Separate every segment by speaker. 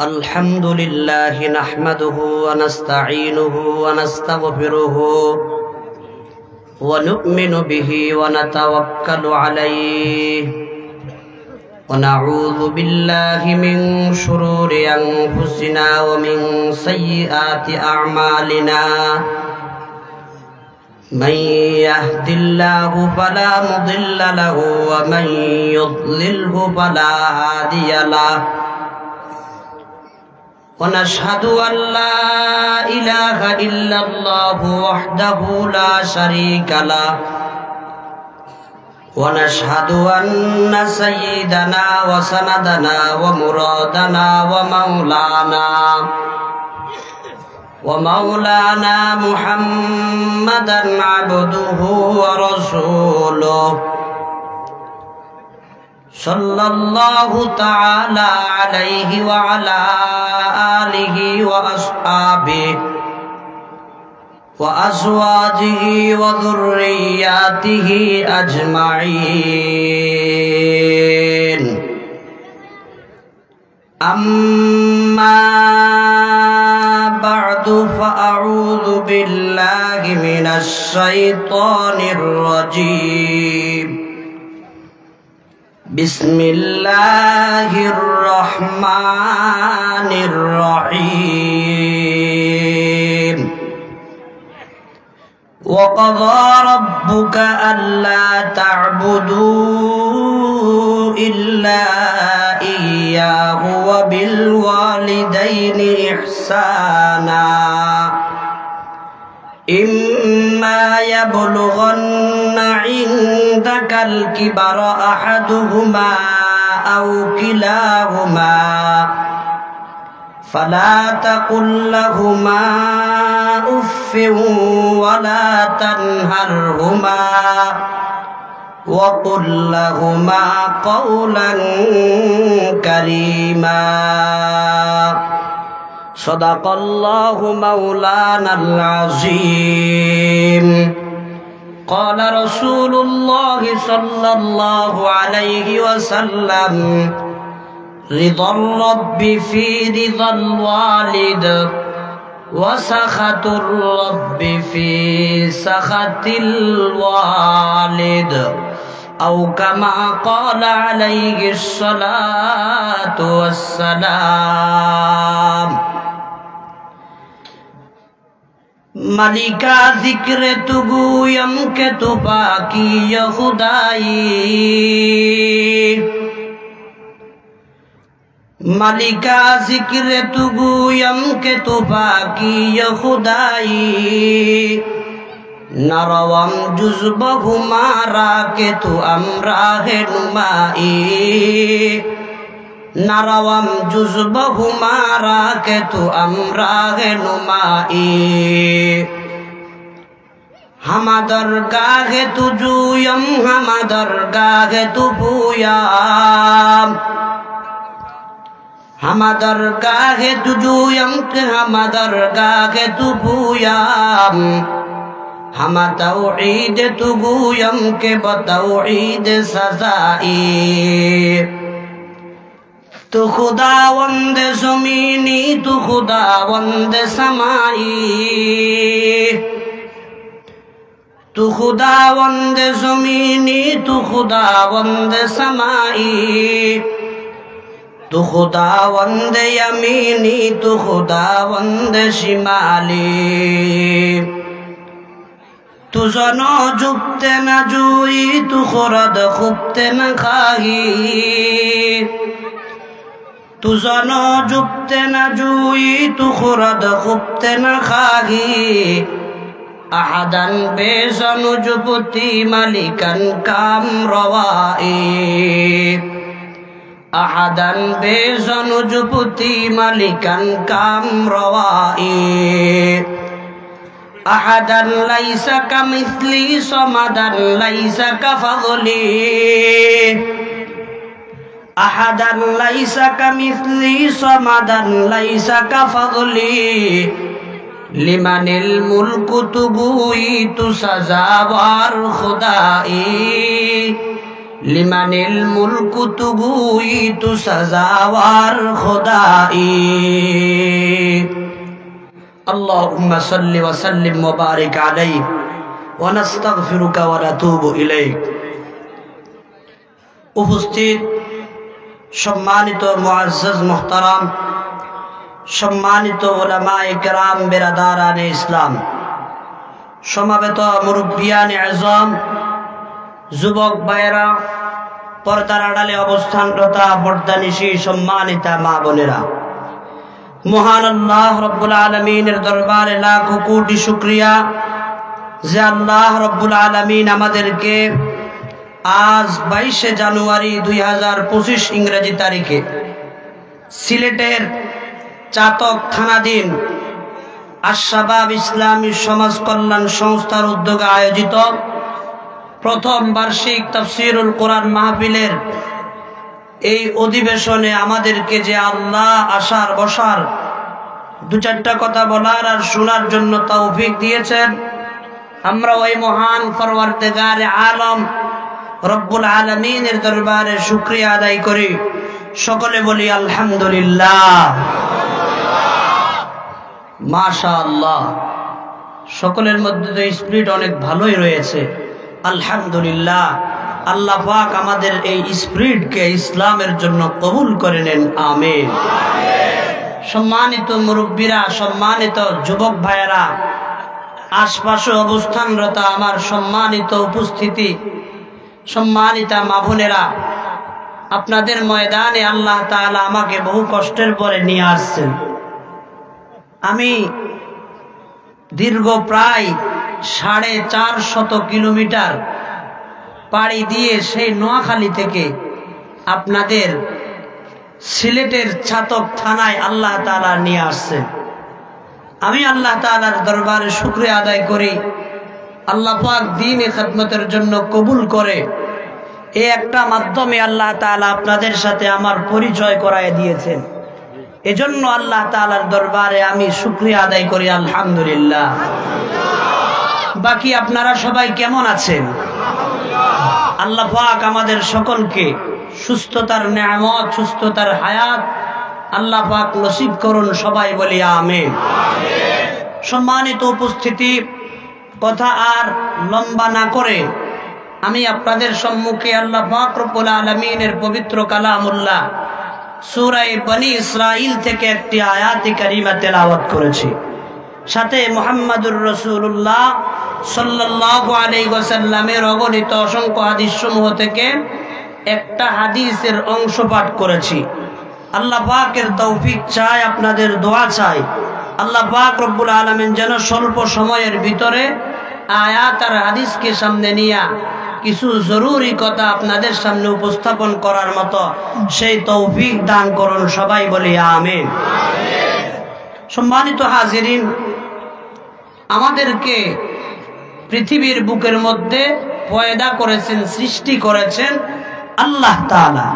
Speaker 1: الحمد لله نحمده ونستعينه ونستغفره ونؤمن به ونتوكل عليه ونعوذ بالله من شرور أنفسنا ومن سيئات أعمالنا من يهد الله فلا مضل له ومن يضلله فلا هادي له ونشهد أن لا إله إلا الله وحده لا شريك له ونشهد أن سيدنا وسندنا ومرادنا ومولانا محمدا عبده ورسوله صلى الله تعالى عليه وعلى آله وأصحابه وأزواجه وذرياته أجمعين أما بعد فأعوذ بالله من الشيطان الرجيم بسم الله الرحمن الرحيم وقضى ربك ألا تعبدوا إلا إياه وبالوالدين إحسانا إما يبلغن عندك الكبر أحدهما أو كلاهما فلا تقل لهما أف ولا تنهرهما وقل لهما قولا كريما صدق الله مولانا العظيم قال رسول الله صلى الله عليه وسلم رضا الرب في رضا الوالد وسخط الرب في سخط الوالد أو كما قال عليه الصلاة والسلام ملکا ذکر تو گویم کہ تو پاکی خدائی ملکا ذکر تو گویم کہ تو پاکی خدائی نروم جزب ہمارا کہ تو امراہ نمائی نروم جزب ہمارا کہ تو امراہ نمائی ہم درگاہ تو جویم ہم درگاہ تو پویم ہم درگاہ تو جویم کہ ہم درگاہ تو پویم ہم توحید تو گویم کہ بتوحید سزائی تو خداوند زمینی تو خداوند سمائی تو خداوند زمینی تو خداوند سمائی تو خداوند یمینی تو خداوند شمالی تو زنو جبتے نہ جوئی تو خورد خوبتے نہ خواہی تو زنو جبتے نہ جوئی تو خورد خوبتے نہ خواہی احدن بے زنو جبتی ملکن کام روائی احدن بے زنو جبتی ملکن کام روائی احدا ليس كمثلي صمدا ليس كفضلي احدا ليس كمثلي صمدا ليس كفضلي লিমানিল মুলকু তুগুই তু সাজাওয়ার খুদাই লিমানিল মুলকু তুগুই তু সাজাওয়ার খুদাই আল্লাহুম্মা সাল্লি ওয়া সাল্লিম ওয়া বারিক আলাইহি ওয়া নাস্তাগফিরুকা ওয়া নাতুবু ইলাইক। উপস্থিত সম্মানিত মুআজ্জাজ মুহতারাম, সম্মানিত উলামায়ে কেরাম, বেরাদারানে ইসলাম, সমাবেত মুরব্বিয়ানে আযম, যুবক ভাইয়েরা, পর্দার আড়ালে অবস্থানরত পর্দানিশী সম্মানিতা মা বোনেরা, মহান আল্লাহ রব্বুল আলামিনের দরবারে লাখো কোটি শুকরিয়া যে আল্লাহ রব্বুল আলামিন আমাদেরকে আজ 22 জানুয়ারি 2025 ইংরেজি তারিখে সিলেটের চাতক থানাধীন আশ-শাবাব ইসলামী সমাজ কল্যাণ সংস্থার উদ্যোগে আয়োজিত প্রথম বার্ষিক তাফসীরুল কোরআন মাহফিলের এই অধিবেশনে আমাদেরকে যে আল্লাহ আসার বসার দু চারটা কথা বলার আর শোনার জন্য তৌফিক দিয়েছেন, আমরা ওই মহান পরওয়ারদিগারে আলম রব্বুল আলামিনের দরবারে শুকরিয়া আদায় করি। সকলে বলি আলহামদুলিল্লাহ, মাশাআল্লাহ। সকলের মধ্যে তো স্পিরিট অনেক ভালোই রয়েছে, আলহামদুলিল্লাহ। আল্লাহ পাক আমাদের এই স্পিরিটকে ইসলামের জন্য কবুল করে নেন, আমিন। সম্মানিত মুরব্বীরা, সম্মানিত যুবক ভাইয়েরা, আশপাশে অবস্থানরত আমার সম্মানিত উপস্থিতি, সম্মানিতা মা বোনেরা, আপনাদের ময়দানে আল্লাহ তাআলা আমাকে বহু কষ্টের পরে নিয়ে আসছেন। আমি দীর্ঘ প্রায় 450 কিলোমিটার পাড়ি দিয়ে সেই নোয়াখালী থেকে আপনাদের সিলেটের চাতক থানায় আল্লাহ তাআলা নিয়ে আসছেন। আমি আল্লাহ তাআলার দরবারে শুকরিয়া আদায় করি, আল্লাহ পাক দ্বীনে খিদমতের জন্য কবুল করে এই একটা মাধ্যমে আল্লাহ তাআলা আপনাদের সাথে আমার পরিচয় করায় দিয়েছেন। এজন্য আল্লাহ তাআলার দরবারে আমি শুকরিয়া আদায় করি, আলহামদুলিল্লাহ। বাকি আপনারা সবাই কেমন আছেন? আল্লাহ পাক আমাদের সকলকে সুস্থতার নেয়ামত, সুস্থতার হায়াত আল্লাহ পাক নসিব করুন, সবাই বলি আমিন। সম্মানিত উপস্থিতি, কথা আর লম্বা না করে আমি আপনাদের সম্মুখে আল্লাহ পাক রব্বুল আলামিনের পবিত্র কালামুল্লাহ সূরা বনী ইসরাইল থেকে একটি আয়াতে কারিমা তেলাওয়াত করেছি। সাথে মুহাম্মাদুর রাসূলুল্লাহ সাল্লাল্লাহু আলাইহি ওয়াসাল্লামের অগণিত অসংখ্য হাদিস সমূহ থেকে একটা হাদিসের অংশ পাঠ করেছি। আল্লাহ পাকের তৌফিক চাই, আপনাদের দোয়া চাই, আল্লাহ পাক রব্বুল আলামিন যেন স্বল্প সময়ের ভিতরে আয়াত আর হাদিসকে সামনে নিয়ে কিছু জরুরি কথা আপনাদের সামনে উপস্থাপন করার মতো সেই তৌফিক দান করুন, সবাই বলি আমিন। সম্মানিত হাজিরিন, আমাদেরকে পৃথিবীর বুকের মধ্যে পয়দা করেছেন, সৃষ্টি করেছেন আল্লাহ তাআলা।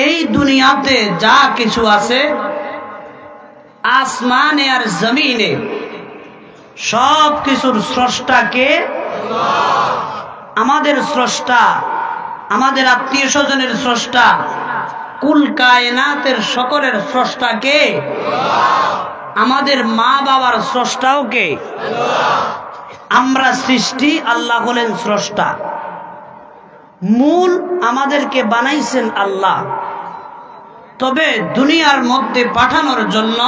Speaker 1: এই দুনিয়াতে যা কিছু আছে আসমানে আর জমিনে সব কিছুর স্রষ্টাকে আমাদের স্রষ্টা, আমাদের আত্মীয় স্বজনের স্রষ্টা, কুল কায়নাতের সকলের স্রষ্টাকে, আমাদের মা বাবার স্রষ্টাও কে? আমরা সৃষ্টি, আল্লাহ হলেন স্রষ্টা। মূল আমাদেরকে বানাইছেন আল্লাহ, তবে দুনিয়ার মধ্যে পাঠানোর জন্য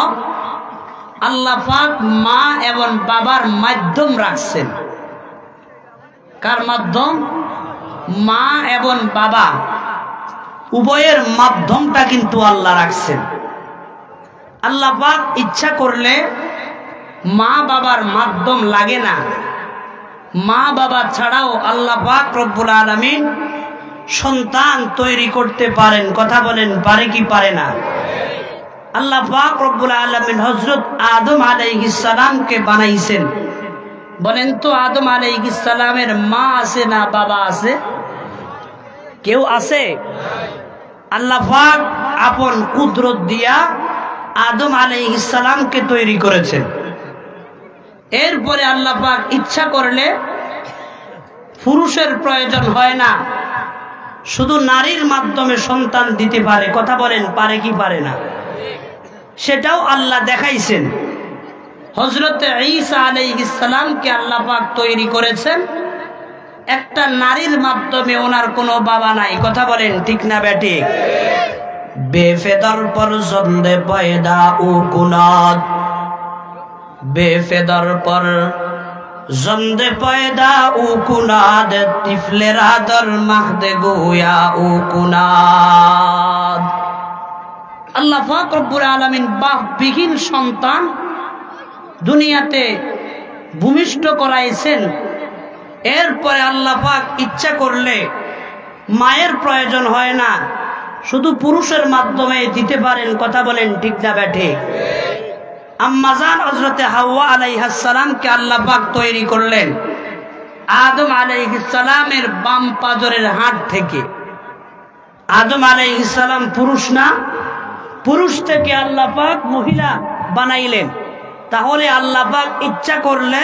Speaker 1: আল্লাহ পাক মা এবং বাবার মাধ্যম রাখছেন। কার মাধ্যম? মা এবং বাবা উভয়ের মাধ্যমটা কিন্তু আল্লাহ রাখছেন। আল্লাহ পাক ইচ্ছা করলে মা বাবার মাধ্যম লাগে না। মা বাবা ছাড়াও আল্লাহ পাক রব্বুল আলামিন সন্তান তৈরি করতে পারেন। কথা বলেন, পারে কি পারে না? আল্লাহ পাক রব্বুল আলামিন হযরত আদম আলাইহিস সালামকে বানাইছেন। বলেন তো, আদম আলাইহিস সালামের মা আছে না বাবা আছে? কেউ আছে? আল্লাহ পাক আপন কুদরত দিয়া আদম আলাইহিস সালামকে তৈরি করেছেন। এরপরে আল্লাহ পাক ইচ্ছা করলে পুরুষের প্রয়োজন হয় না, শুধু নারীর মাধ্যমে সন্তান দিতে পারে। কথা বলেন, পারে কি পারে না? সেটাও আল্লাহ দেখাইছেন। হযরত ঈসা আলাইহিস সালামকে আল্লাহ পাক তৈরি করেছেন একটা নারীর মাধ্যমে। ওনার কোনো বাবা নাই। কথা বলেন ঠিক না বেঠিক? বেফেদার পর জন্দে পয়দা ও কুনাদ, বেফেদার পর জন্দে পয়দা ও কুনাদ, তিফলেরা দর মাখদে গোয়া ও কুনাদ। আল্লাহ পাক রব্বুল আলামিন বাপবিহীন সন্তান দুনিয়াতে ভূমিষ্ঠ করাইছেন। এরপরে আল্লাহ পাক ইচ্ছা করলে মায়ের প্রয়োজন হয় না, শুধু পুরুষের মাধ্যমে দিতে পারেন। কথা বলেন ঠিক না বেঠিক? আম্মা জান হযরতে হাওয়া আলাইহিস সালামকে আল্লাহ পাক তৈরি করলেন আদম আলাইহিস সালামের বাম পাজরের হাড় থেকে। আদম আলাইহিস সালাম পুরুষ না? পুরুষ থেকে আল্লাহ পাক মহিলা বানাইলেন। তাহলে আল্লাহ পাক ইচ্ছা করলে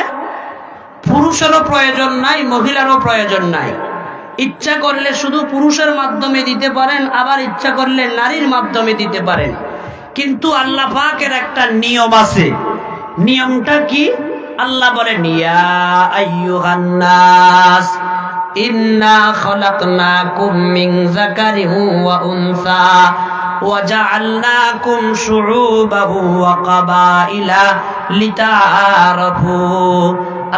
Speaker 1: পুরুষেরও প্রয়োজন নাই, মহিলারও প্রয়োজন নাই। ইচ্ছা করলে শুধু পুরুষের মাধ্যমে দিতে পারেন, আবার ইচ্ছা করলে নারীর মাধ্যমে দিতে পারেন। কিন্তু আল্লাহ পাকের একটা নিয়ম আছে। নিয়মটা কি? আল্লাহ বলেন, ইয়া আইয়ুহান নাস ইন্না খলাকনাকুম মিন যাকারিন ওয়া উনসা ওয়া জাআলনাকুম শুউবান ওয়া কাবাইলা লিতাআরাফু।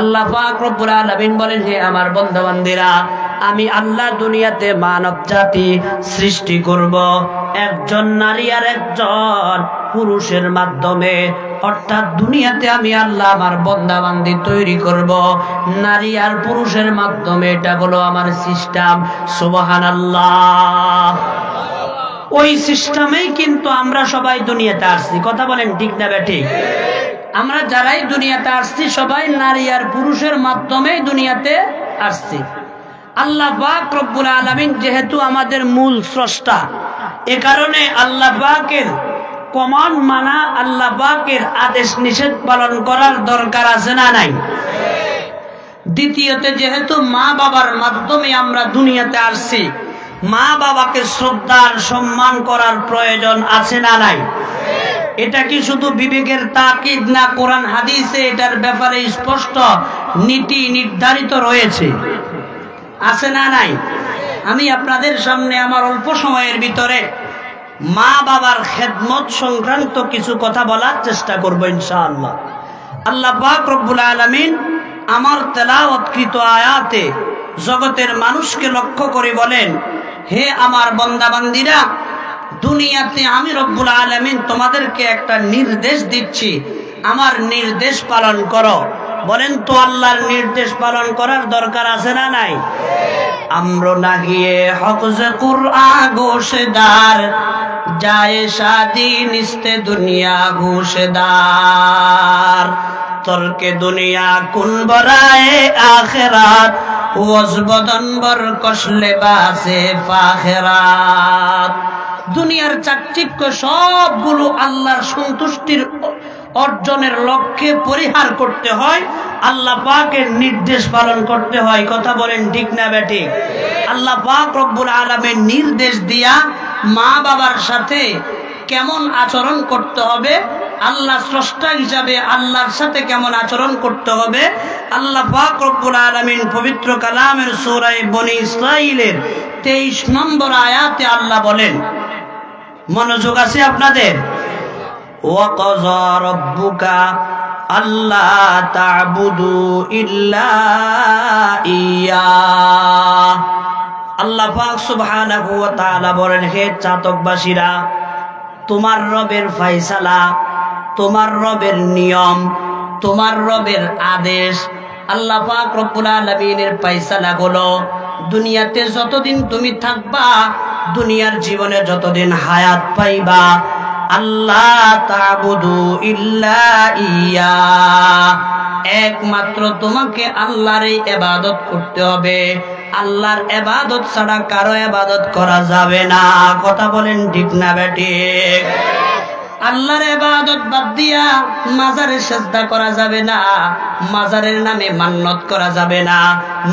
Speaker 1: আল্লাহ পাক রব্বুল আলামিন বলেন, হে আমার বান্দাবান্দিরা, আমি আল্লাহ দুনিয়াতে মানব জাতি সৃষ্টি করব একজন নারী আর একজন পুরুষের মাধ্যমে। অর্থাৎ দুনিয়াতে আমি আল্লাহ আমার বান্দাবান্দি তৈরি করব নারী আর পুরুষের মাধ্যমে। এটা হলো আমার সিস্টেম। সুবহানাল্লাহ। ওই সিস্টেমেই কিন্তু আমরা সবাই দুনিয়াতে আসছি। কথা বলেন ঠিক না বেঠিক? আমরা যারাই দুনিয়াতে আসছি সবাই নারী আর পুরুষের মাধ্যমে দুনিয়াতে আসছি। আল্লাহ পাক রব্বুল আলামিন যেহেতু আমাদের মূল স্রষ্টা, এ কারণে আল্লাহ পাকের কমান্ড মানা, আল্লাহ পাকের আদেশ নিষেধ পালন করার দরকার আছে না নাই? দ্বিতীয়তে, যেহেতু মা বাবার মাধ্যমে আমরা দুনিয়াতে আসছি, মা বাবাকে শ্রদ্ধা আর সম্মান করার প্রয়োজন আছে না নাই? এটা কি শুধু বিবেকের তাকিদ না, কোরআন হাদিসে এটার ব্যাপারে স্পষ্ট নীতি নির্ধারিত রয়েছে? আছে না নাই? আমি আপনাদের সামনে আমার অল্প সময়ের ভিতরে মা বাবার খেদমত সংক্রান্ত কিছু কথা বলার চেষ্টা করব ইনশাআল্লাহ। আল্লাহ পাক রব্বুল আলামিন আমার তেলাওয়াতকৃত আয়াতে জগতের মানুষকে লক্ষ্য করে বলেন, হে আমার বান্দা বান্দীরা, দুনিয়াতে আমি রব্বুল আলামিন তোমাদেরকে একটা নির্দেশ দিচ্ছি, আমার নির্দেশ পালন করো। বলেন তো, আল্লাহর নির্দেশ পালন করার দরকার আছে না নাই? আমরো না গিয়ে হকজে কুরআন গোশেদার, যায় শাদি নিস্তে দুনিয়া ঘুষদার, তরকে দুনিয়া কুন বরায়ে আখিরাত, ওয়াজবদনবর কসলে বাসে ফাখিরাত। দুনিয়ার চাকচিক্য সবগুলো আল্লাহর সন্তুষ্টির অর্জনের লক্ষ্যে পরিহার করতে হয়, আল্লাহ পাকের নির্দেশ পালন করতে হয়। কথা বলেন ঠিক না বেঠিক? আল্লাহ পাক রব্বুল আলামিন নির্দেশ দিয়া মা বাবার সাথে কেমন আচরণ করতে হবে, আল্লাহ স্রষ্টা হিসাবে আল্লাহর সাথে কেমন আচরণ করতে হবে, আল্লাহ পাক রব্বুল আলামিন পবিত্র কালামের সূরা বনী ইসরাঈলের 23 নম্বর আয়াতে আল্লাহ বলেন, মনোযোগ আছে আপনাদের? ওয়াকাযা রাব্বুকা আল্লা তা'বুদু ইল্লা ইয়া। আল্লাহ পাক সুবহানাহু ওয়া তাআলা বলেন, হে চাতকবাসীরা, তোমার রবের ফয়সালা, তোমার রবের নিয়ম, তোমার রবের আদেশ, আল্লাহ পাক রব্বুল আলামিনের ফয়সালা হলো দুনিয়াতে যতদিন তুমি থাকবা, দুনিয়ার জীবনে যতদিন হায়াত পাইবা, আল্লাহ তা'বুদু ইল্লা ইয়া, একমাত্র তোমাকে আল্লাহর ইবাদত করতে হবে। আল্লাহর ইবাদত ছাড়া কারো ইবাদত করা যাবে না। কথা বলেন ঠিক না বেঠিক? আল্লাহর ইবাদত বাদ দিয়া মাজারে সিজদা করা যাবে না, মাজারের নামে মান্নত করা যাবে না,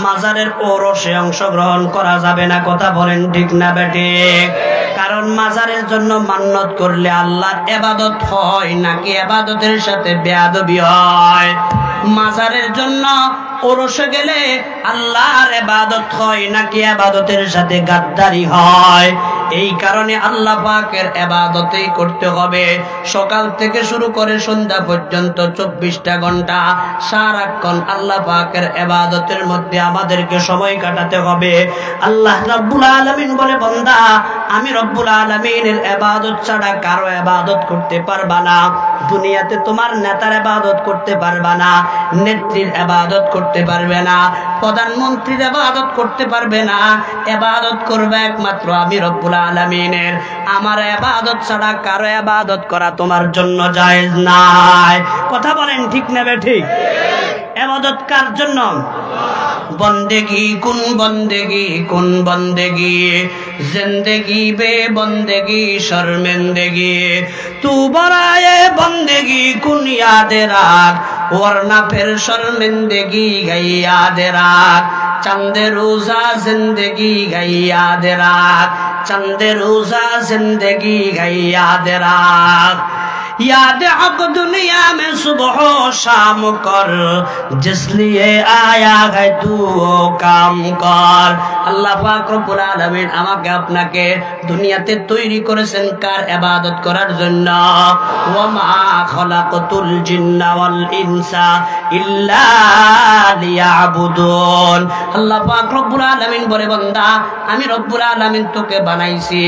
Speaker 1: মাজারের ওরসে অংশগ্রহণ করা যাবে না। কথা বলেন ঠিক না বেঠিক? কারণ মাজারের জন্য মান্নত করলে আল্লাহর ইবাদত হয় নাকি ইবাদতের সাথে বেয়াদবি হয়? মাজারের জন্য ওরসে গেলে আল্লাহর ইবাদত হয় নাকি ইবাদতের সাথে গাদ্দারি হয়? এই কারণে আল্লাহ পাকের ইবাদতই করতে হবে। সকাল থেকে শুরু করে সন্ধ্যা পর্যন্ত 24টা ঘন্টা সারাক্ষণ আল্লাহ পাকের ইবাদতের মধ্যে আমাদেরকে সময় কাটাতে হবে। আল্লাহ রাব্বুল আলামিন বলে, বান্দা আমি রব্বুল আলামিনের ইবাদত ছাড়া কারো ইবাদত করতে পারবা না। দুনিয়াতে তোমার নেতার ইবাদত করতে পারবা না, নেত্রীর ইবাদত করতে পারবে না, প্রধানমন্ত্রীর ইবাদত করতে পারবে না। ইবাদত করবে একমাত্র আমি রব্বুল আলামিনের। আমার ইবাদত ছাড়া কারো ইবাদত করা তোমার জন্য জায়েজ নাই। কথা বলেন ঠিক না বেঠিক? ইবাদত কার জন্য? বন্দেগি কোন বন্দেগি, কোন বন্দেগি, জিন্দেগি বে বন্দেগি শর্মিন্দগি, তু বরায়ে বন্দেগি কুন याद রাখ, वरना फिर शर्मिंदगी गई याद राख, चंदे रोजा जिंदगी गई याद राख, चंदे रोजा जिंदगी गई याद राख, याद हक दुनिया में सुबह शाम कर, जिसलिए आया है तू वो काम कर। আল্লাহ পাক রব্বুল আলামিন আমাকে আপনাকে দুনিয়াতে তৈরি করেছেন কার ইবাদত করার জন্য? ওয়া মা খালাকাতুল জিন্না ওয়াল ইনসা ইল্লা লিয়াবুদুন। আল্লাহ পাক রব্বুল আলামিন বলে, বান্দা আমি রব্বুল আলামিন তোকে বানাইছি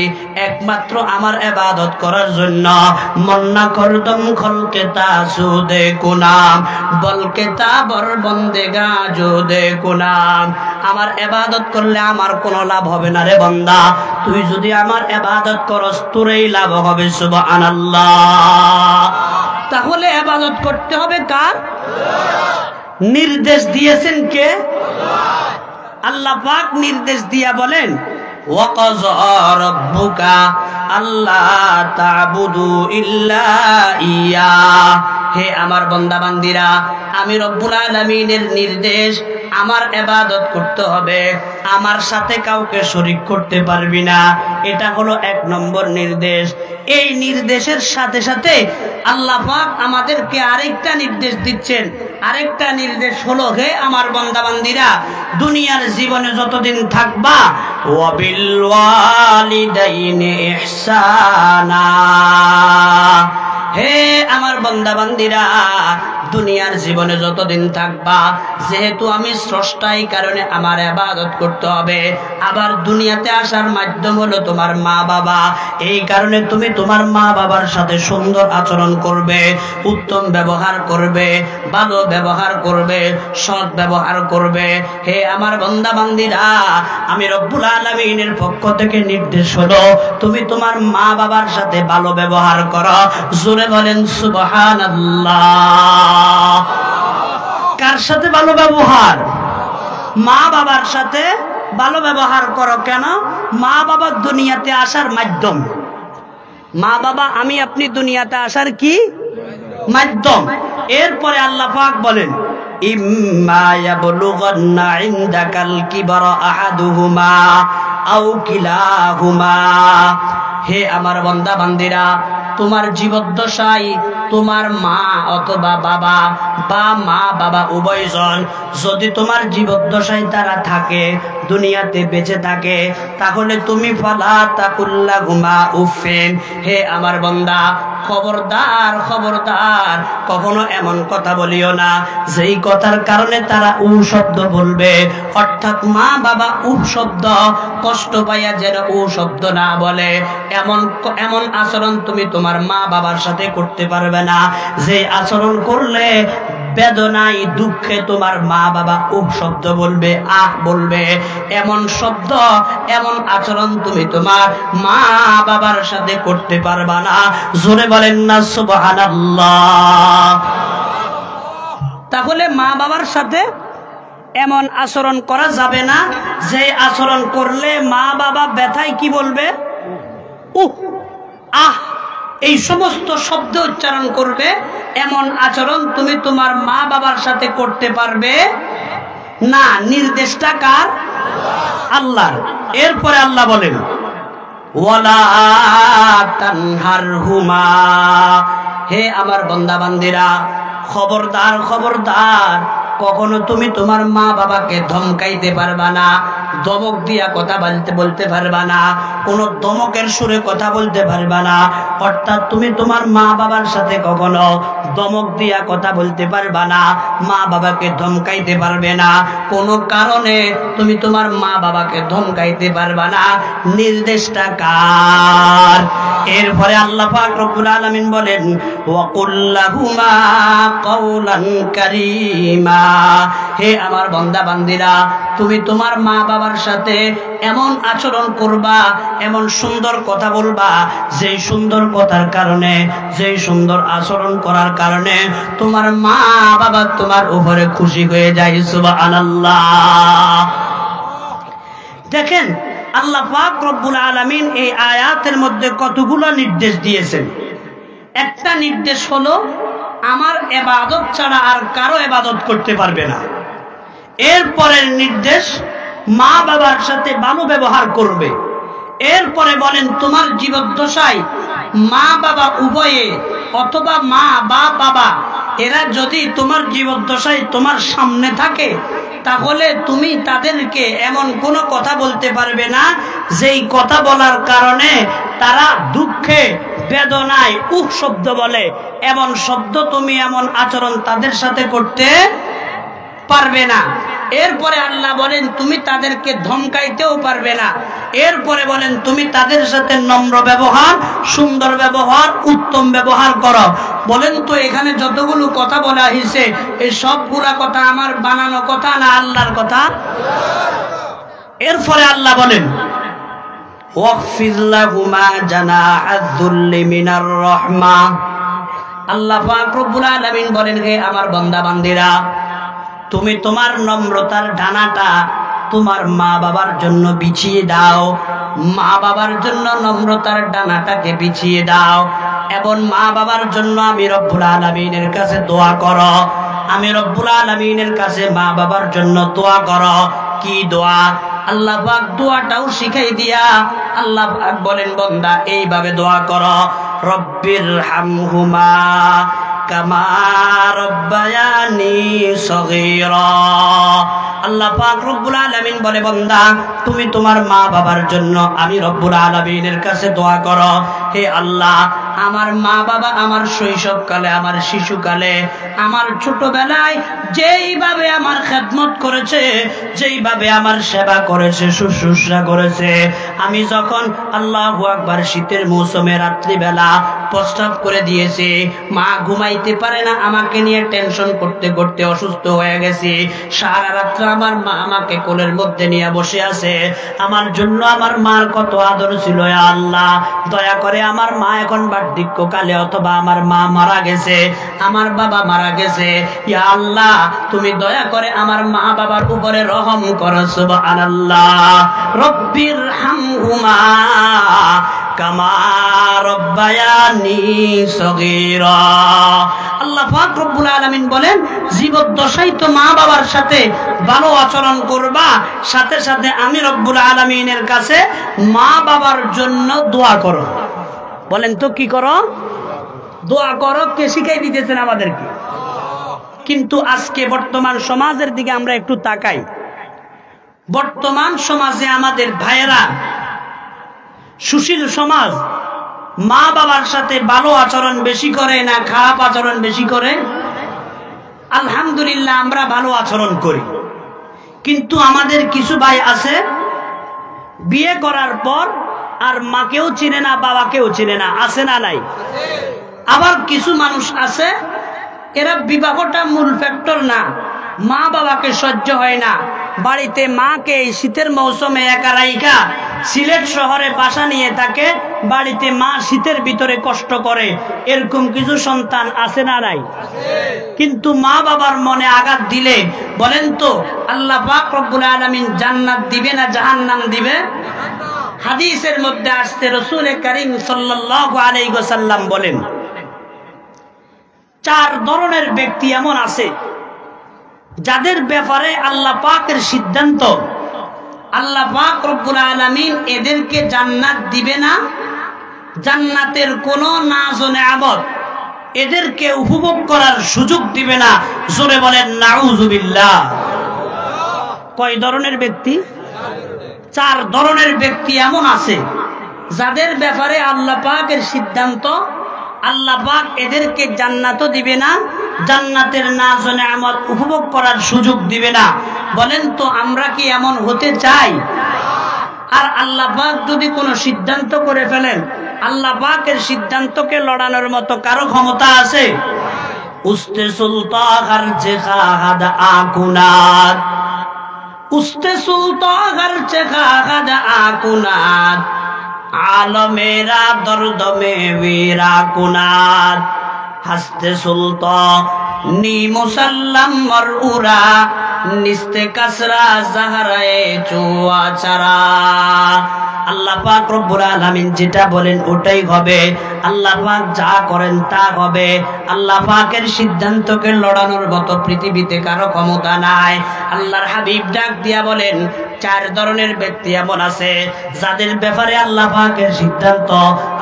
Speaker 1: একমাত্র আমার ইবাদত করার জন্য। মন্না করদম খলকে তাসুদে কুনাম বলকে তাবর বন্দেগা জোদে কুনাম। আমার ইবাদত করলে আমার কোনো লাভ হবে না রে বান্দা, তুই যদি আমার ইবাদত করস তোরই লাভ হবে। সুবহানাল্লাহ। তাহলে ইবাদত করতে হবে কার? নির্দেশ দিয়েছেন কে? আল্লাহ পাক নির্দেশ দিয়া বলেন, ওয়াকাযা রাব্বুকা আল্লা তা'বুদু ইল্লা ইয়া। হে আমার বান্দা বান্দিরা, আমি রব্বুল আলামিনের নির্দেশ, আমার ইবাদত করতে হবে, আমার সাথে কাউকে শরীক করতে পারবি না। এটা হলো 1 নম্বর নির্দেশ। এই নির্দেশের সাথে সাথে আল্লাহ পাক আমাদেরকে আরেকটা নির্দেশ দিচ্ছেন। আরেকটা নির্দেশ হলো, হে আমার বান্দা বান্দিরা, দুনিয়ার জীবনে যতদিন থাকবা ওয়াবিল ওয়ালিদাইনি ইহসানা। হে আমার বান্দা বান্দিরা, দুনিয়ার জীবনে যতদিন থাকবা, যেহেতু আমি স্রষ্টা এই কারণে আমার ইবাদত করতে হবে। আবার দুনিয়াতে আসার মাধ্যম হলো তোমার মা বাবা, এই কারণে তুমি তোমার মা বাবার সাথে সুন্দর আচরণ করবে, উত্তম ব্যবহার করবে, ভালো ব্যবহার করবে, সৎ ব্যবহার করবে। হে আমার বান্দা বান্দিরা, আমি রব্বুল আলামিনের পক্ষ থেকে নির্দেশ হলো তুমি তোমার মা বাবার সাথে ভালো ব্যবহার করো। জোরে বলেন সুবহানাল্লাহ। কার সাথে ভালো ব্যবহার? মা বাবার সাথে ভালো ব্যবহার করো। কেন? মা বাবা দুনিয়াতে আসার মাধ্যম। মা বাবা আমি আপনি দুনিয়াতে আসার কি মাধ্যম। এরপরে আল্লাহ পাক বলেন, ইম্মা ইয়াবলুগান্না ইনদাকাল কিবারা আহাদুহুমা আও কিলাহুমা। হে আমার বান্দা বান্দিরা, তোমার জীবদ্দশায় তোমার মা অথবা বাবা বা মা বাবা উভয়জন যদি তোমার জীবদ্দশায় তারা থাকে, দুনিয়াতে বেঁচে থাকে, তাহলে তুমি ফালা তাকুল্লাহুমা উফিন। হে আমার বান্দা, খবরদার খবরদার, কখনো এমন কথা বলিও না যেই কথার কারণে তারা উ শব্দ বলবে। অর্থাৎ মা বাবা উ শব্দ কষ্ট পাইয়া যেন উ শব্দ না বলে, এমন আচরণ তুমি তোমার মা বাবার সাথে করতে পারবে না। যে আচরণ করলে বেদনায় দুঃখে তোমার মা বাবা উহ শব্দ বলবে, আহ বলবে, এমন শব্দ এমন আচরণ তুমি তোমার মা বাবার সাথে করতে পারবা না। জোরে বলেন না সুবহানাল্লাহ। তাহলে মা বাবার সাথে এমন আচরণ করা যাবে না যে আচরণ করলে মা বাবা ব্যথায় কি বলবে, উহ আহ, এই সমস্ত শব্দ উচ্চারণ করবে, এমন আচরণ তুমি তোমার মা বাবার সাথে করতে পারবে না। নির্দেশটা কার? আল্লাহর। এরপরে আল্লাহ বলেন ওয়ালা তানহারহুমা, হে আমার বান্দা বান্দিরা, খবরদার খবরদার, কখনো তুমি তোমার মা বাবাকে ধমকাইতে পারবা না, ধমক দিয়া কথা বলতে পারবা না, কোনো ধমকের সুরে কথা বলতে পারবা না। অর্থাৎ তুমি তোমার মা বাবার সাথে কখনো ধমক দিয়া কথা বলতে পারবা না, মা বাবাকে ধমকাইতে পারবে না, কোনো কারণে তুমি তোমার মা বাবাকে ধমকাইতে পারবা না। নির্দেশটা কার? এরপরে আল্লাহ পাক রব্বুল আলামিন বলেন ওয়াকুল লাহুমা কাওলান কারীমা, হে আমার বান্দা বান্দিরা, তুমি তোমার মা বাবার সাথে এমন আচরণ করবা, এমন সুন্দর কথা বলবা, যেই সুন্দর কথার কারণে, যেই সুন্দর আচরণ করার কারণে তোমার মা বাবা তোমার উপরে খুশি হয়ে যায়। সুবহানাল্লাহ। দেখেন আল্লাহ পাক রব্বুল আলামিন এই আয়াতের মধ্যে কতগুলো নির্দেশ দিয়েছেন। একটা নির্দেশ হলো আমার ইবাদত ছাড়া আর কারো ইবাদত করতে পারবে না। এরপরের নির্দেশ মা বাবার সাথে ভালো ব্যবহার করবে। এরপরে বলেন তোমার জীবদ্দশায় মা বাবা উভয়ে, অথবা মা বা বাবা, এরা যদি তোমার জীবদ্দশায় তোমার সামনে থাকে, তাহলে তুমি তাদেরকে এমন কোনো কথা বলতে পারবে না যেই কথা বলার কারণে তারা দুঃখে বেদনায় উহ শব্দ বলে, এমন শব্দ তুমি, এমন আচরণ তাদের সাথে করতে পারবে না। এরপরে আল্লাহ বলেন তুমি তাদেরকে ধমকাইতেও পারবে না। এরপরে বলেন তুমি তাদের সাথে নম্র ব্যবহার, সুন্দর ব্যবহার, উত্তম ব্যবহার করো। বলেন তো এখানে যতগুলো কথা বলা হয়েছে এই সবগুলা কথা আমার বানানো কথা না আল্লাহর কথা? এরপরে আল্লাহ বলেন ওয়াকফির লাহুমা জানাহায যুল্লি মিনার রাহমা, আল্লাহ পাক রব্বুল আলামিন বলেন হে আমার বান্দা বান্দিরা, তুমি তোমার নম্রতার ডানাটা তোমার মা বাবার জন্য বিছিয়ে দাও, মা বাবার জন্য নম্রতার ডানাটাকে বিছিয়ে দাও, এবং মা বাবার জন্য আমি রব্বুল আলামিনের কাছে দোয়া করো। আমি রব্বুল আলামিনের কাছে মা বাবার জন্য দোয়া করো। কি দোয়া? আল্লাহ পাক দোয়াটাও শিখাই দিয়া আল্লাহ পাক বলেন বান্দা এইভাবে দোয়া করো, রব্বির হামহুমা কামা রব্বায়ানি সগীরা। আল্লাহ পাক রব্বুল আলামিন বলে বান্দা তুমি তোমার মা বাবার জন্য আমি রব্বুল আলামিনের কাছে দোয়া করো, হে আল্লাহ আমার মা বাবা আমার শৈশবকালে, আমার শিশুকালে, আমার ছোটবেলায় যেইভাবে আমার খেদমত করেছে, যেইভাবে আমার সেবা করেছে, শুশ্রূষা করেছে, আমি যখন আল্লাহু আকবার শীতের মৌসুমে রাত্রিবেলা প্রস্রাব করে দিয়েছি, মা ঘুমাইতে পারে না, আমাকে নিয়ে টেনশন করতে করতে অসুস্থ হয়ে গেছি, সারা রাত্র আমার মা আমাকে কোলের মধ্যে নিয়ে বসে আছে, আমার জন্য আমার মার কত আদর ছিল। আল্লাহ দয়া করে আমার মা এখন বার্ধক্যকালে, অথবা আমার মা মারা গেছে, আমার বাবা মারা গেছে, ইয়া আল্লাহ তুমি দয়া করে আমার মা বাবার উপরে রহম করো। সুবহানাল্লাহ। রব্বির হামহুমা কামা রব্বায়ানি সগীরা। আল্লাহ পাক রব্বুল আলামিন বলেন জীবদ্দশায় তো মা বাবার সাথে ভালো আচরণ করবা, সাথে সাথে আমি রব্বুল আলামিনের কাছে মা বাবার জন্য দোয়া করো। বলেন তো কি করো? দোয়া করো। কে শিখাই দিতেছেন আমাদেরকে? কিন্তু আজকে বর্তমান সমাজের দিকে আমরা একটু তাকাই। বর্তমান সমাজে আমাদের ভাইয়েরা, সুশীল সমাজ, মা বাবার সাথে ভালো আচরণ বেশি করে না খারাপ আচরণ বেশি করে? আলহামদুলিল্লাহ আমরা ভালো আচরণ করি, কিন্তু আমাদের কিছু ভাই আছে বিয়ে করার পর আর মাকেও চিনে না, বাবাকেও চিনে না। আছে না নাই? আবার কিছু মানুষ আছে এরা বিবাহটা মূল ফ্যাক্টর না, মা বাবাকে সহ্য হয় না, বাড়িতে মাকে এই শীতের মৌসুমে একা রাইখা সিলেট শহরে বাসা নিয়ে থাকে, বাড়িতে মা শীতের ভিতরে কষ্ট করে। এরকম কিছু সন্তান আছে না নাই? কিন্তু মা বাবার মনে আঘাত দিলে বলেন তো আল্লাহ পাক রব্বুল আলামিন জান্নাত দিবে না জাহান্নাম দিবে? হাদিসের মধ্যে আসছে রাসূল করিম সাল্লাল্লাহু আলাইহি ওয়াসাল্লাম বলেন, 4 ধরনের ব্যক্তি এমন আছে যাদের ব্যাপারে আল্লাহ পাকের সিদ্ধান্ত, আল্লাহ পাক রব্বুল আলামিন এদেরকে জান্নাত দিবে না, জান্নাতের কোনো নাজ ও নেয়ামত এদেরকে উপভোগ করার সুযোগ দিবে না। জোরে বলেন নাউজুবিল্লাহ। কয় ধরনের ব্যক্তি? 4 ধরনের ব্যক্তি এমন আছে যাদের ব্যাপারে আল্লাহ পাকের সিদ্ধান্ত, আল্লাহ পাক এদেরকে জান্নাতও দিবে না, জান্নাতের নাজ ও নেয়ামত উপভোগ করার সুযোগ দিবে না। বলেন তো আমরা কি এমন হতে চাই? আর আল্লাহ পাক যদি কোনো সিদ্ধান্ত করে ফেলেন, আল্লাহ পাকের সিদ্ধান্তকে লড়ানোর মতো কারো ক্ষমতা আছে? উস্তে সুলতান গারচে খাহাদ আকুনাত, উস্তে সুলতান গারচে খাহাদ আকুনাত, আলমেরা দর্দ মে বীরা কুনাত, হাসতে সুলতান নি মুসাল্লাম মরউরা, নিস্তে কাসরা জাহরায়ে চুয়া চারা। আল্লাহ পাক রব্বুল আলামিন যেটা বলেন ওটাই হবে, আল্লাহ পাক যা করেন তা হবে। আল্লাহ পাকের সিদ্ধান্তকে লড়ানোর মতো পৃথিবীতে কারো ক্ষমতা নাই। আল্লাহর হাবিব ডাক দিয়া বলেন, 4 ধরনের ব্যক্তি এমন আছে যাদের ব্যাপারে আল্লাহ পাকের সিদ্ধান্ত,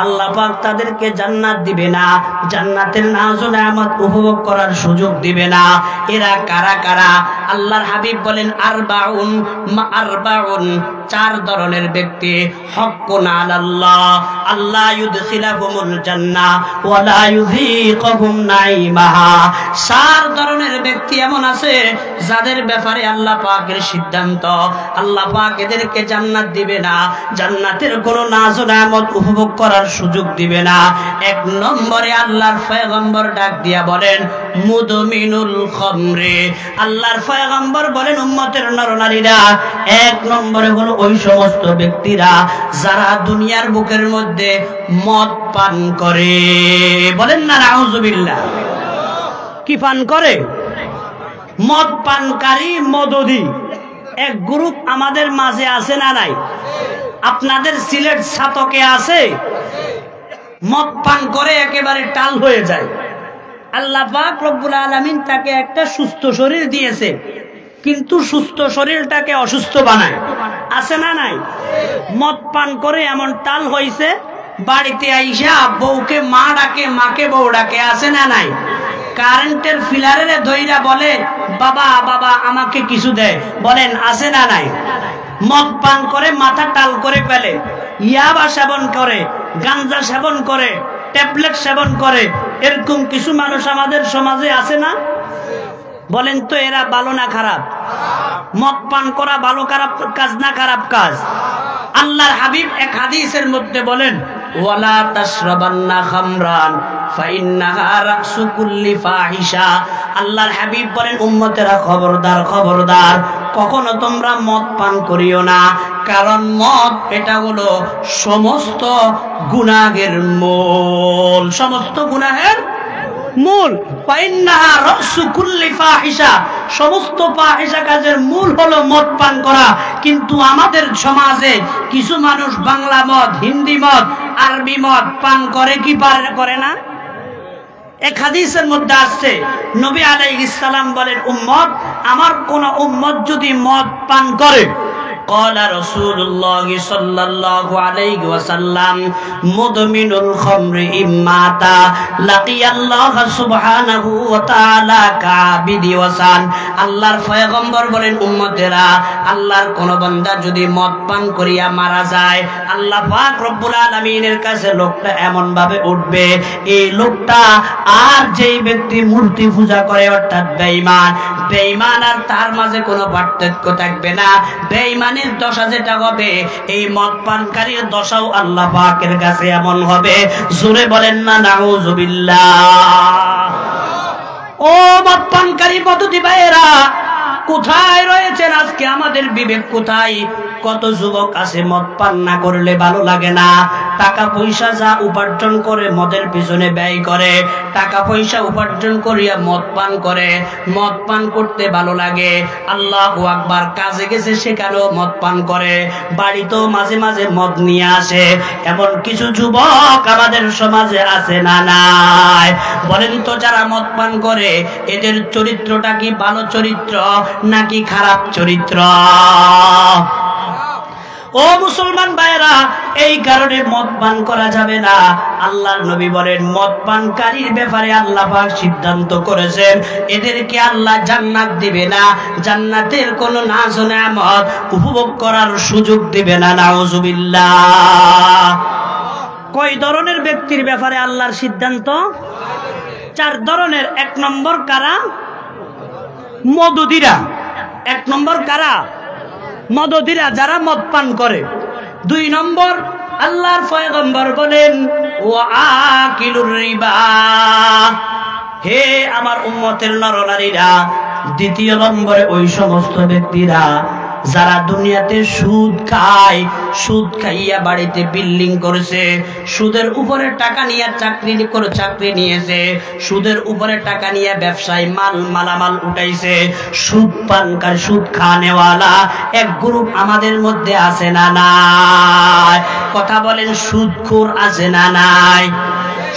Speaker 1: আল্লাহ পাক তাদেরকে জান্নাত দিবে না, জান্নাতের নাজ ও নেয়ামত উপভোগ করার সুযোগ দিবে না। এরা কারা কারা? আল্লাহর হাবিব বলেন আরবাউন, 4 ধরনের ব্যক্তি। হক্কুন আলাল্লাহ আল্লাহ ইউদখিলাহুমুল জান্নাহ ওয়া লা ইউযীকুহুম নাঈমাহা। 4 ধরনের ব্যক্তি এমন আছে যাদের ব্যাপারে আল্লাহ পাকের সিদ্ধান্ত, আল্লাহ পাক এদেরকে জান্নাত দিবে না, জান্নাতের কোনো নাজ ও নেয়ামত উপভোগ করার সুযোগ দিবে না। 1 নম্বরে আল্লাহর পয়গম্বর ডাক দিয়া বলেন মুদমিনুল খামরে। আল্লাহর পয়গম্বর বলেন উম্মতের নরনারীরা, 1 নম্বরে হলো ওই সমস্ত ব্যক্তিরা যারা দুনিয়ার বুকের মধ্যে মদ পান করে। বলেন না নাউজুবিল্লাহ। কি পান করে? মদ পানকারী, মদদি এক গ্রুপ আমাদের মাঝে আছে না নাই? আপনাদের সিলেট ছাতকে আছে? মদ পান করে একেবারে টাল হয়ে যায়। আল্লাহ পাক রব্বুল আলামিন তাকে একটা সুস্থ শরীর দিয়েছে, কিন্তু সুস্থ শরীরটাকে অসুস্থ বানায়। আছে না নাই? মদ পান করে এমন টাল হইছে, বাড়িতে আইসা বউকে মা ডাকে, মাকে বউ ডাকে। আছে না নাই? কারেন্টের ফিলারে ধইরা বলে বাবা বাবা আমাকে কিছু দেয়। বলেন আছে না নাই? মদ পান করে মাথা টাল করে ফেলে, ইয়াবা সেবন করে, গাঞ্জা সেবন করে, ট্যাবলেট সেবন করে। এরকম কিছু মানুষ আমাদের সমাজে আছে না? বলেন তো এরা ভালো না খারাপ? মদ পান করা ভালো খারাপ কাজ না খারাপ কাজ? আল্লাহর হাবিব এক হাদিসের মধ্যে বলেন ওয়ালা তাশরাবান্না খামরান ফাইন্নাহা রাসু কুল্লি ফাহিশা। আল্লাহর হাবিব বলেন উম্মতেরা খবরদার খবরদার, কখনো তোমরা মদ পান করিও না, কারণ মদ এটা হলো সমস্ত গুনাহের মূল, সমস্ত গুনাহের মূল। ফাইন্নাহা রাসু কুল্লি ফাহিশা, সমস্ত ফাহিশা কাজের মূল হলো মদ পান করা। কিন্তু আমাদের সমাজে কিছু মানুষ বাংলা মদ, হিন্দি মদ, আরবি মদ পান করে কি করে না? এক হাদিসের মধ্যে আসছে নবী আলাইহিস সালাম বলেন উম্মত, আমার কোন উম্মত যদি মদ পান করে, قال رسول الله صلى الله عليه وسلم مدمن الخمر إماتا لقي الله سبحانه وتعالى كعبد وسان। আল্লাহর পয়গম্বর বলেন উম্মতেরা, আল্লাহর কোন বান্দা যদি মদ পান করিয়া মারা যায়, আল্লাহ পাক রব্বুল আলামিনের কাছে লোকটা এমন ভাবে উঠবে, এই লোকটা আর যেই ব্যক্তি মূর্তি পূজা করে অর্থাৎ বেঈমান, বেঈমান আর তার মাঝে কোনো পার্থক্য থাকবে না। বেঈমানের দশা যেটা হবে, এই মদ পানকারীর দশাও আল্লাহ পাকের কাছে এমন হবে। জোরে বলেন না নাউজুবিল্লাহ। ও মদ পানকারী পদ্ধতি ভাইয়েরা, কোথায় রয়েছেন আজকে? আমাদের বিবেক কোথায়? কত যুবক আছে মদ পান না করলে ভালো লাগে না, টাকা পয়সা যা উপার্জন করে মদের পিছনে ব্যয় করে, টাকা পয়সা উপার্জন করিয়া মদ পান করে, মদ পান করতে ভালো লাগে, আল্লাহু আকবার, কাজে গেছে সেখানেও মদ পান করে, বাড়িতেও মাঝে মাঝে মদ নিয়ে আসে। এমন কিছু যুবক আমাদের সমাজে আছে না নাই? বলেন তো, যারা মদ পান করে এদের চরিত্রটা কি ভালো চরিত্র নাকি খারাপ চরিত্র? ও মুসলমান ভাইরা, এই কারণে মদ পান করা যাবে না। আল্লাহর নবী বলেন, মদ পানকারীর ব্যাপারে আল্লাহ পাক সিদ্ধান্ত করেছেন এদেরকে আল্লাহ জান্নাত দিবে না, জান্নাতের কোন নাজ ও নেয়ামত উপভোগ করার সুযোগ দিবে না। নাউজুবিল্লাহ। কয় ধরনের ব্যক্তির ব্যাপারে আল্লাহর সিদ্ধান্ত? 4 ধরনের। 1 নম্বর কারা? মদুদিরা। 1 নম্বর কারা? মদুদিরা, যারা মদ পান করে। 2 নম্বর, আল্লাহর পয়গম্বর বলেন, ওয়া আকিলুর রিবা। হে আমার উম্মতের নরনারীরা, 2 নম্বরে ওই সমস্ত ব্যক্তিরা যারা দুনিয়াতে সুদ খায়, সুদ খাইয়া বাড়িতে বিল্ডিং করেছে, সুদের উপরে টাকা নিয়ে চাকরি নিয়েছে, সুদের উপরে টাকা নিয়ে ব্যবসায় মালামাল উঠাইছে। সুদ পানকার, সুদ খানেওয়ালা এক গ্রুপ আমাদের মধ্যে আছে না নাই? কথা বলেন, সুদখোর আছে না নাই?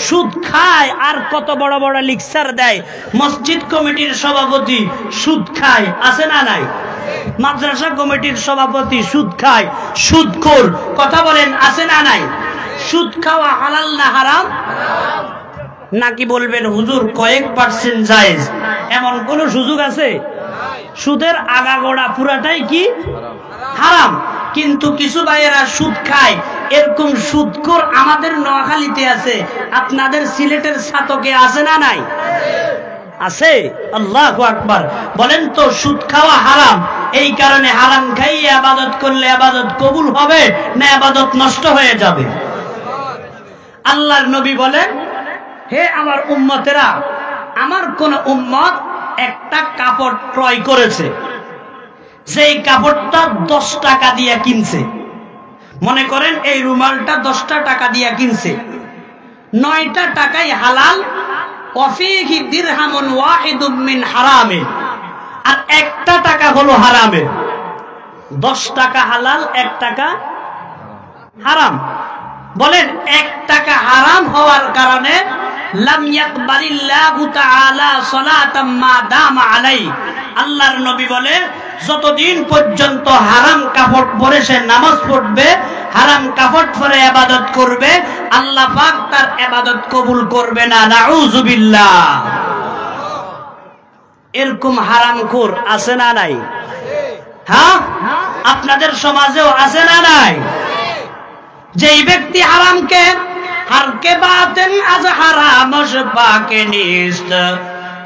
Speaker 1: সুদ খায় আর কত বড় বড় লেকচার দেয়। মসজিদ কমিটির সভাপতি সুদ খায়, আছে না নাই? মাদ্রাসা কমিটির সভাপতি সুদ খায়, সুদখোর। কথা বলেন, আছে না নাই? সুদ খাওয়া হালাল না হারাম? নাকি বলবেন হুজুর কয়েক % জায়েজ, এমন কোন সুযোগ আছে? সুদের আগাগোড়া পুরাটাই কি হারাম। কিন্তু কিছু ভাইয়েরা সুদ খায়, এরকম সুদখোর আমাদের নোয়াখালীতে আছে, আপনাদের সিলেটের ছাতকে আছে না নাই? আছে। আল্লাহু আকবার। বলেন তো, সুদ খাওয়া হারাম, এই কারণে হারাম খাইয়ে ইবাদত করলে ইবাদত কবুল হবে না ইবাদত নষ্ট হয়ে যাবে? আল্লাহর নবী বলেন, হে আমার উম্মতেরা, আমার কোন উম্মত একটা কাপড় ক্রয় করেছে, সেই কাপড়টা 10 টাকা দিয়ে কিনছে। মনে করেন এই রুমালটা 10টা টাকা দিয়ে কিনছে, 9টা টাকাই হালাল, ওয়াফিহি দিরহামুন ওয়াহিদুম মিন হারামে, আর 1টা টাকা হলো হারামে। 10 টাকা হালাল, 1 টাকা হারাম। বলেন, 1 টাকা হারাম হওয়ার কারণে লাম ইয়াকবালিল্লাহু তাআলা সালাতাম মা দামা আলাই। আল্লাহর নবী বলে, যতদিন পর্যন্ত হারাম কাপড় পরে সে নামাজ পড়বে, হারাম কাপড় পরে ইবাদত করবে, আল্লাহ পাক তার ইবাদত কবুল করবে না। নাউজুবিল্লাহ। এরকম হারামখোর আছে না নাই? হ্যাঁ, আপনাদের সমাজেও আছে না নাই? যেই ব্যক্তি হারামকে हर के बातिन अज हरामश पाके नीस्त,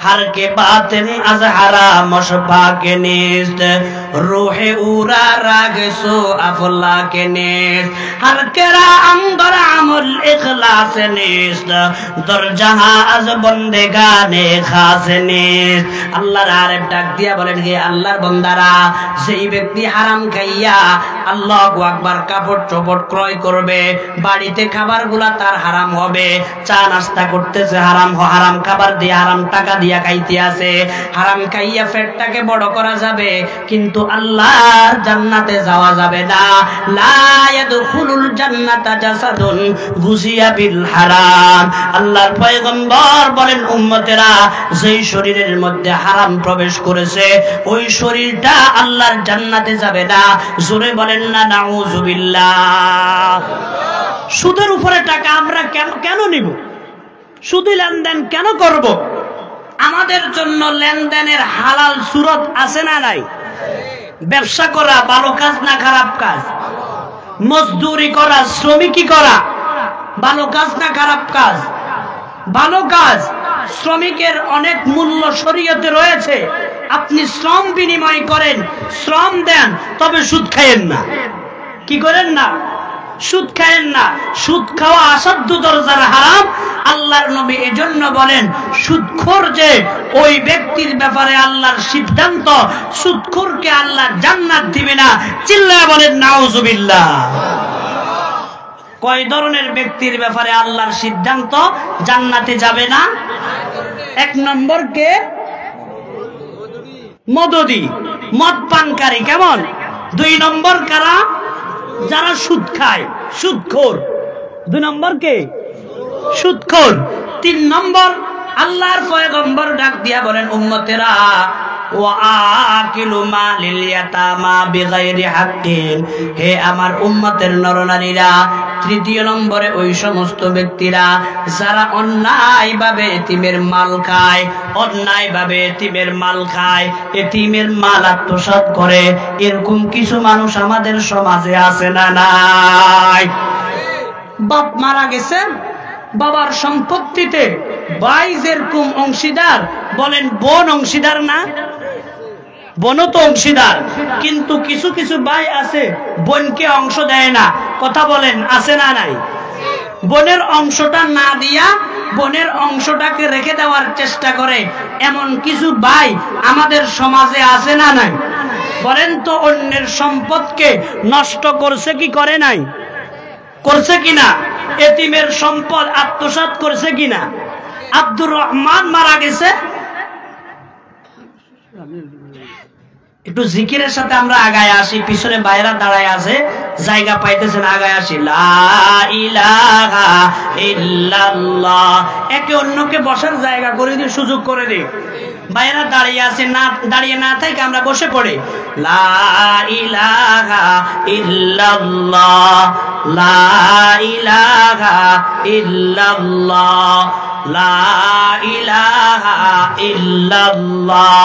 Speaker 1: हर के बातिन अज हरामश पाके नीस्त, रूहे उरा राग सो अफला के नीस्त, हर के रा अंदर अमल इखलास नीस्त, दर जहां अज बंदेगाने खास नीस्त। আল্লাহর আরেক ডাক দিয়া বলেন, হে আল্লাহর বান্দারা, যেই ব্যক্তি হারাম খাইয়া আল্লাহু আকবার কাপড় চোপড় ক্রয় করবে, বাড়িতে খাবারগুলা তার হারাম হবে, চা নাস্তা করতেছে হারাম, হারাম খাবার দিয়ে হারাম টাকা দিয়া খাইতে আছে, হারাম খাইয়া পেটটাকে বড় করা যাবে কিন্তু আল্লাহর জান্নাতে যাওয়া যাবে না। লা ইয়াদখুলুল জান্নাতা জাসাদুন গুজিয়া বিল হারাম। আল্লাহর পয়গম্বর বলেন, উম্মতেরা, যেই শরীরের মধ্যে হারাম প্রবেশ করেছে ওই শরীরটা আল্লাহর জান্নাতে যাবে না। জোরে বলেন না নাউজুবিল্লাহ। সুদের উপরে টাকা আমরা কেন নিব? সুদী লেনদেন কেন করব? আমাদের জন্য লেনদেনের হালাল সুরত আছে না নাই? ব্যবসা করা ভালো কাজ না খারাপ কাজ? মজদুরি করা, শ্রমিকি করা ভালো কাজ না খারাপ কাজ? ভালো কাজ। শ্রমিকের অনেক মূল্য শরীয়তে রয়েছে, আপনি শ্রম বিনিময় করেন, শ্রম দেন, তবে সুদ খায়েন না। কি করেন না? সুদ খায়েন না। সুদ খাওয়া আসাধ্য দরজার হারাম। আল্লাহর নবী এজন্য বলেন, সুদখোর যে ওই ব্যক্তির ব্যাপারে আল্লাহর সিদ্ধান্ত, সুদখোরকে আল্লাহ জান্নাত দিবে না। চিল্লায়া বলেন নাউজুবিল্লাহ। কয় ধরনের ব্যক্তির ব্যাপারে আল্লাহর সিদ্ধান্ত জান্নাতে যাবে না? এক নম্বর কে? মদদি, মদ পানকারী। কেমন? দুই নম্বর কারা? যারা সুদ খায়, সুদখোর। দুই নম্বর কে? সুদখোর। তিন নম্বর আল্লাহর পয়গম্বর ডাক দিয়া বলেন, উম্মতেরা ওয়াকিলু মালিল ইয়াতামা বিগাইরি হাক্কিন, হে আমার উম্মতের নরনারীরা, তৃতীয় নম্বরে ওই সমস্ত ব্যক্তিরা যারা অন্যায়ভাবে এতিমের মাল খায়, অন্যায়ভাবে এতিমের মাল খায়, এতিমের মাল আত্মসাৎ করে, এরকম কিছু মানুষ আমাদের সমাজে আছে না নাই? বাপ মারা গেছে, বাবার সম্পত্তিতে ভাই যেরকম অংশীদার, বলেন বোন অংশীদার না? বোনও তো অংশীদার, কিন্তু কিছু কিছু ভাই আছে বোনকে অংশ দেয় না। কথা বলেন, আছে না নাই? বোনের অংশটা না দিয়া বোনের অংশটাকে রেখে দেওয়ার চেষ্টা করে, এমন কিছু ভাই আমাদের সমাজে আছে না নাই? বলেন তো, অন্যের সম্পদকে নষ্ট করছে কি করে নাই? করছে কিনা? এতিমের সম্পদ আত্মসাৎ করছে কিনা? আব্দুর রহমান মারা গেছে, একটু জিকিরের সাথে আমরা আগায় আসি, পিছনে বাইরা দাঁড়ায় আছে, জায়গা পাইতেছেন, আগায় আসি। লা ইলাহা ইল্লাল্লাহ, একে অন্যকে বসার জায়গা করে দিই, সুযোগ করে দিই। বাইরা দাঁড়িয়ে আছে, না দাঁড়িয়ে না থেকে আমরা বসে পড়ি। লা ইলাহা ইল্লাল্লাহ, লা ইলাহা ইল্লাল্লাহ, লা ইলাহা ইল্লাল্লাহ,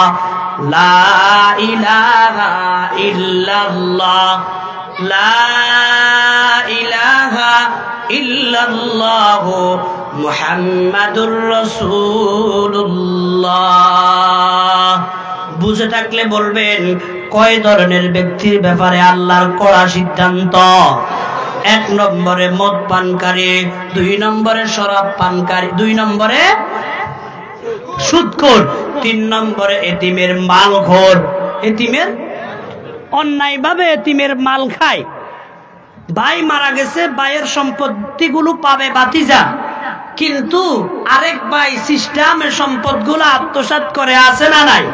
Speaker 1: লা ইলাহা ইল্লাল্লাহ, লা ইলাহা ইল্লাল্লাহ মুহাম্মাদুর রাসূলুল্লাহ। বুঝে থাকলে বলবেন, কয় ধরনের ব্যক্তির ব্যাপারে আল্লাহর কড়া সিদ্ধান্ত? এক নম্বরে মদ পানকারী, দুই নম্বরে শরাব পানকারী, দুই নম্বরে সুদখোর, তিন নম্বরে এতিমের মালখোর। এতিমের অন্যায়ভাবে এতিমের মাল খায়। ভাই মারা গেছে, ভাইয়ের সম্পত্তিগুলো পাবে ভাতিজা, কিন্তু আরেক ভাই সিস্টেমের সম্পদগুলো আত্মসাৎ করে, আছে না নাই?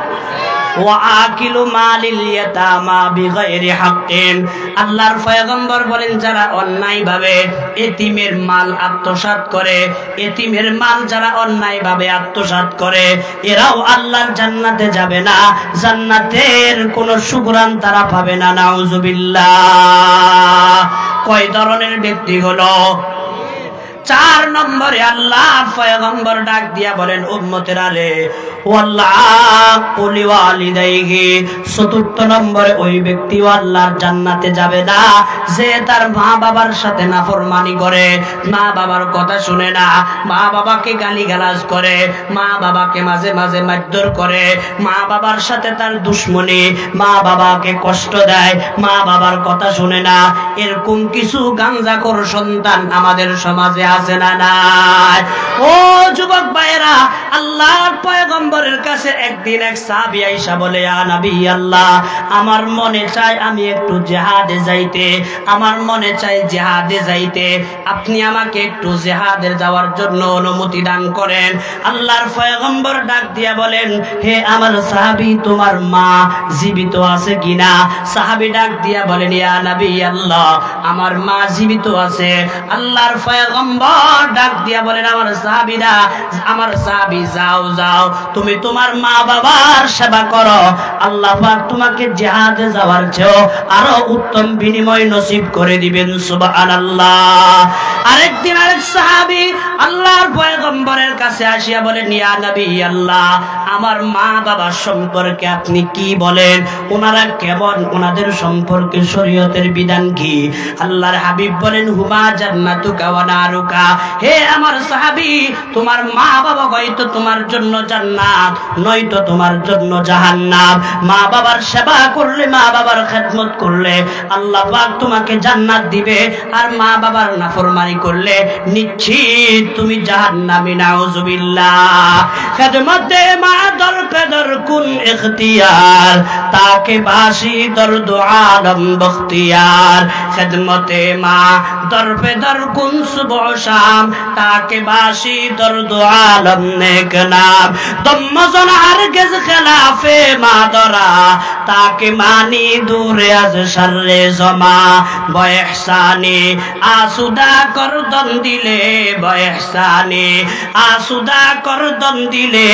Speaker 1: ওয়াকিলু মালিল ইয়াতামা বিগাইরি হাক্কিন, আল্লাহর পয়গম্বর বলেন, যারা অন্যায়ভাবে এতিমের মাল আত্মসাৎ করে, এতিমের মাল যারা অন্যায়ভাবে আত্মসাৎ করে, এরাও আল্লাহর জান্নাতে যাবে না, জান্নাতের কোনো সুঘ্রাণ তারা পাবে না। নাউজুবিল্লাহ। কয় ধরনের ব্যক্তি হলো? চার নম্বরে আল্লাহ পয়গম্বর ডাক দিয়া বলেন, উম্মতেরা রে ওয়াল্লাহু লিওয়ালিদাইহি, চতুর্থ নম্বরে ওই ব্যক্তি আল্লাহর জান্নাতে যাবে না যে তার মা বাবার সাথে নাফরমানি করে, মা বাবার কথা শুনে না, মা বাবাকে গালিগালাজ করে, মা বাবাকে মাঝে মাঝে মারধর করে, মা বাবার সাথে তার দুশ্মনী, মা বাবাকে কষ্ট দেয়, মা বাবার কথা শুনে না। এরকম কিছু গাঞ্জাখোর সন্তান আমাদের সমাজে আছে না নাই? ও যুবক ভাইরা, আল্লাহর পয়গম্বরের কাছে একদিন এক সাহাবী আয়েশা বলে, ইয়া নবী আল্লাহ, আমার মনে চায় আমি একটু জিহাদে যাইতে, আমার মনে চায় জিহাদে যাইতে, আপনি আমাকে একটু জিহাদে যাওয়ার জন্য অনুমতি দান করেন। আল্লাহর পয়গম্বর ডাক দিয়া বলেন, হে আমার সাহাবী, তোমার মা জীবিত আছে কিনা? সাহাবী ডাক দিয়া বলেন, ইয়া নবী আল্লাহ, আমার মা জীবিত আছে। আল্লাহর পয়গম্বর ডাক দিয়া বলেন, আমার সাহাবীরা, আমার সাহাবী, যাও যাও, তুমি তোমার মা বাবার সেবা করো, আল্লাহ পাক তোমাকে জিহাদে যাওয়ার চেয়েও আরো উত্তম বিনিময় নসিব করে দিবেন। সুবহানাল্লাহ। আরেকদিন আরেক সাহাবী আল্লাহর পয়গম্বরের কাছে আসিয়া বলেন, ইয়া নবী আল্লাহ, আমার মা বাবার সম্পর্কে আপনি কি বলেন? ওনারা কেমন? ওনাদের সম্পর্কে শরীয়তের বিধান কি? আল্লাহর হাবিব বলেন, হুমা জান্নাতুকা ওয়া নারুকা। হে আমার সাহাবী, তোমার মা বাবা হয়তো তোমার জন্য জান্নাত, নয়তো তোমার জন্য জাহান্নাম। মা বাবার সেবা করলে, মা বাবার খেদমত করলে আল্লাহ পাক তোমাকে জান্নাত দিবে, আর মা বাবার নাফরমানি করলে নিশ্চিত তুমি জাহান্নামী। নাউজুবিল্লাহ। খেদমতে মা দর পেদর কুন ইখতিয়ার, তাকে বাসি দর দু আলম বখতিয়ার। খেদমতে মা দরপে দর কুন সুবহ শাম তাকে বাসি দর্দ আলম নেক নাম দম্মজন হারগিজ খেলাফে মা দরা তাকে মানি দূরে আজ শর্রে জমা বয়হসানি আসুদা করদন দিলে বয়হসানি আসুদা করদন দিলে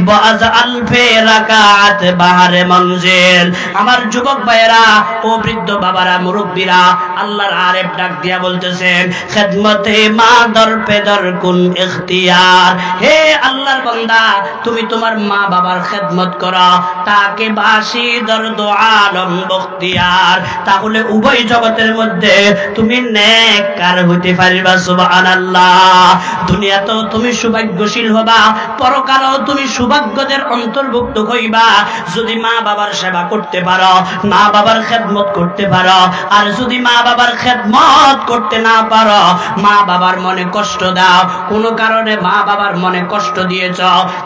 Speaker 1: বাজ আলফে রাকাত বাহারে মঞ্জিল। আমার যুবক ভাইরা ও বৃদ্ধ বাবারা মুরব্বীরা আল্লাহর আরেফ ডাক দিয়া বলতেছেন খেদমতে মা দর পে দর কুন ইখতিয়ার। হে আল্লাহর বান্দা তুমি তোমার মা বাবার খেদমত করো তাকে বাসি দর্দ আলম বখতিয়ার, তাহলে উভয় জগতের মধ্যে তুমি নেককার হইতে পারবা। সুবহানাল্লাহ। দুনিয়াতেও তুমি সৌভাগ্যশীল হবা, পরকালেও তুমি সৌভাগ্যদের অন্তর্ভুক্ত হইবা যদি মা বাবার সেবা করতে পারো, মা বাবার খেদমত করতে পারো। আর যদি মা বাবার খেদমত করতে না পারো, মা বাবার মনে কষ্ট দাও, কোনো কারণে মা বাবার মনে কষ্ট দিয়েছ,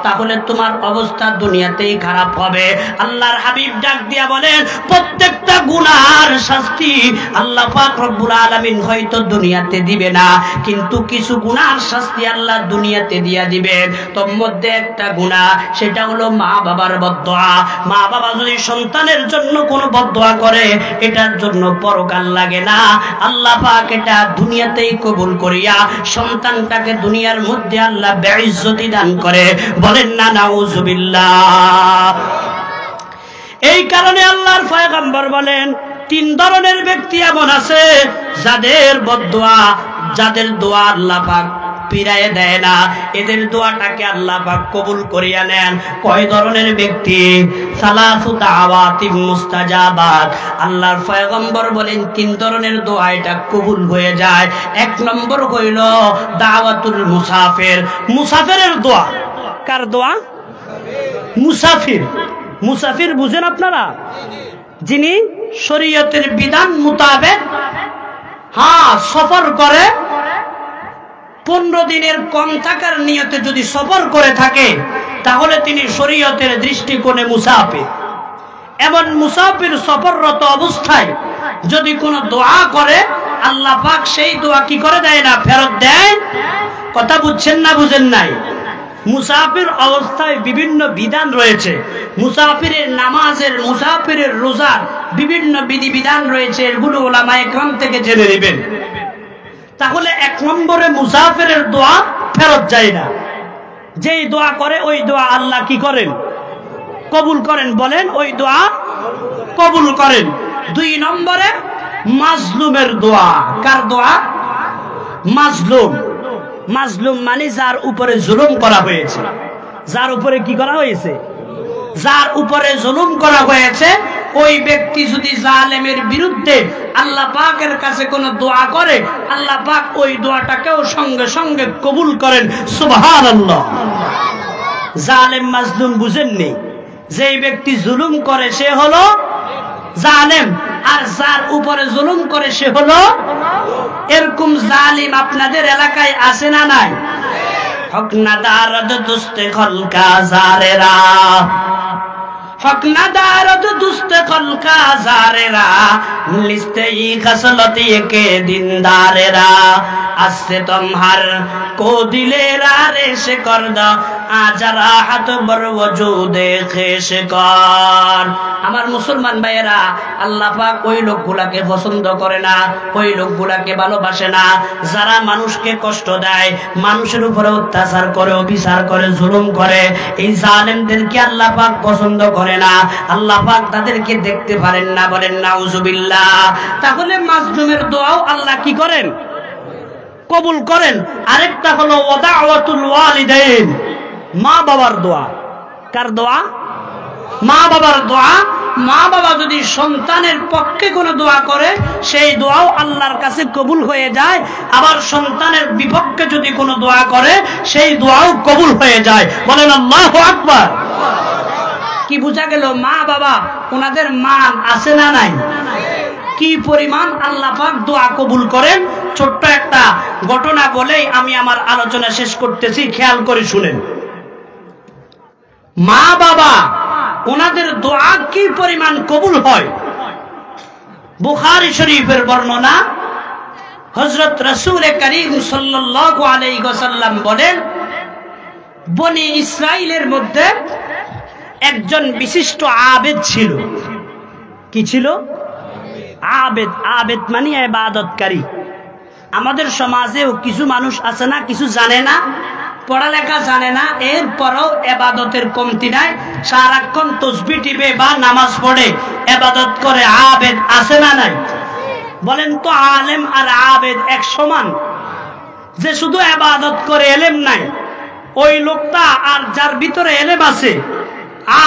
Speaker 1: তাহলে তোমার অবস্থা দুনিয়াতেই খারাপ হবে। আল্লাহর হাবিব ডাক দিয়া বলেন প্রত্যেকটা গুনার শাস্তি আল্লাহ পাক রব্বুল আলামিন হয়তো দুনিয়াতে দিবে না, কিন্তু কিছু গুনার শাস্তি আল্লাহ দুনিয়াতে দিয়া দিবেন। তোর মধ্যে একটা গুনাহ, সেটা হলো মা বাবার বদদোয়া। মা বাবা যদি সন্তানের জন্য কোনো বদদোয়া করে এটার জন্য পরকাল লাগে না, আল্লাহ পাক এটা দুনিয়াতেই কবুল করিয়া সন্তানটাকে দুনিয়ার মধ্যে আল্লাহ বেইজ্জতি দান করে। বলেন না নাউজুবিল্লাহ। এই কারণে আল্লাহর পয়গম্বর বলেন তিন ধরনের ব্যক্তি এমন আছে যাদের বদদোয়া, যাদের দোয়া আল্লাহ পাক ফিরাইয়ে দেয় না, এদের দোয়াটাকে আল্লাহ পাক কবুল করিয়া নেন। কয় ধরনের ব্যক্তি? সালাসু দাওয়াতিন মুস্তাজাবাত। আল্লাহর পয়গম্বর বলেন তিন ধরনের দোয়া এটা কবুল হয়ে যায়। এক নম্বর হইল দাওয়াতুল মুসাফির, মুসাফিরের দোয়া। কার দোয়া? মুসাফির। মুসাফির বুঝেন আপনারা? যিনি শরীয়তের বিধান মোতাবেক সফর করে, 15 দিনের কম থাকার নিয়তে যদি সফর করে থাকে তাহলে তিনি শরীয়তের দৃষ্টিকোণে মুসাফির। এমন মুসাফির সফররত অবস্থায় যদি কোনো দোয়া করে আল্লাহ পাক সেই দোয়া কি করে দেয় না, ফেরত দেয়। কথা বুঝছেন না বুঝেন নাই? মুসাফির অবস্থায় বিভিন্ন বিধান রয়েছে, মুসাফিরের নামাজের, মুসাফিরের রোজার বিভিন্ন বিধিবিধান রয়েছে, এগুলো উলামায়ে কেরাম থেকে জেনে নেবেন। তাহলে এক নম্বরে মুসাফিরের দোয়া ফেরত যায় না। যেই দোয়া করে ওই দোয়া আল্লাহ কি করেন? কবুল করেন। বলেন ওই দোয়া কবুল করেন। 2 নম্বরে মাজলুমের দোয়া। কার দোয়া? মাজলুম। মাজলুম মানে যার উপরে জুলুম করা হয়েছে। যার উপরে কি করা হয়েছে? যার উপরে জুলুম করা হয়েছে ওই ব্যক্তি যদি জালেমের বিরুদ্ধে আল্লাহ পাকের কাছে কোনো দোয়া করে আল্লাহ পাক ওই দোয়াটাকেও সঙ্গে সঙ্গে কবুল করেন। সুবহানাল্লাহ। জালেম মাজলুম বুঝেননি? যেই ব্যক্তি জুলুম করে সে হলো জালেম, আর যার উপরে জুলুম করে সে হলো। এরকম জালিম আপনাদের এলাকায় আছে না নাই? হক না দারদ দুস্তে খলকা জারেরা, হক না দারদ দুস্তে খলকা জারেরা, লিস্তে ই খসলতি কে দিনদারেরা, আসছে তোমার को दिले रारे से कर दा आजरा हाथ बर वजूदे खेश कर। আমার মুসলমান ভাইয়েরা, আল্লাহ পাক ওই লোকগুলাকে পছন্দ করে না, ওই লোকগুলাকে ভালোবাসে না যারা মানুষকে কষ্ট দেয়, মানুষের উপরে অত্যাচার করে, অবিচার করে, জুলুম করে। এই জালেমদেরকে আল্লাহ পাক পছন্দ করে না, আল্লাহ পাক তাদেরকে দেখতে পারেন না। বলেন নাউজুবিল্লাহ। তাহলে মাজলুমের দোয়াও আল্লাহ কি করেন? কবুল করেন। আরেকটা হলো ওয়াদাওয়াতুল ওয়ালিদাইন, মা বাবার দোয়া। কার দোয়া? মা বাবার দোয়া। মা বাবা যদি সন্তানের পক্ষে কোনো দোয়া করে সেই দোয়াও আল্লাহর কাছে কবুল হয়ে যায়, আবার সন্তানের বিপক্ষে যদি কোনো দোয়া করে সেই দোয়াও কবুল হয়ে যায়। বলেন আল্লাহু আকবার। কি বোঝা গেল? মা বাবা ওনাদের মান আছে না নাই? কি পরিমাণ আল্লাহ পাক দোয়া কবুল করেন। ছোট্ট একটা ঘটনা বলেই আমি আমার আলোচনা শেষ করতেছি, খেয়াল করে শুনেন। মা বাবা ওনাদের দোয়া কি পরিমাণ কবুল হয়। বুখারী শরীফের বর্ণনা, হযরত রাসূল করিম সাল্লাল্লাহু আলাইহি ওয়াসাল্লাম বলেন, বনি ইসরাইলের মধ্যে একজন বিশিষ্ট আবেদ ছিল। কি ছিল? আবেদ। আবেদ মানে ইবাদতকারী। আমাদের সমাজেও কিছু মানুষ আছে না, কিছু জানে না, পড়ালেখা জানে না, এরপরও ইবাদতের কমতি নাই, সারাক্ষণ তাসবিহ টিপে বা নামাজ পড়ে ইবাদত করে। আবেদ আছে না নাই? বলেন তো, আলেম আর আবেদ এক সমান? যে শুধু ইবাদত করে, এলেম নাই, ওই লোকটা আর যার ভিতরে এলেম আছে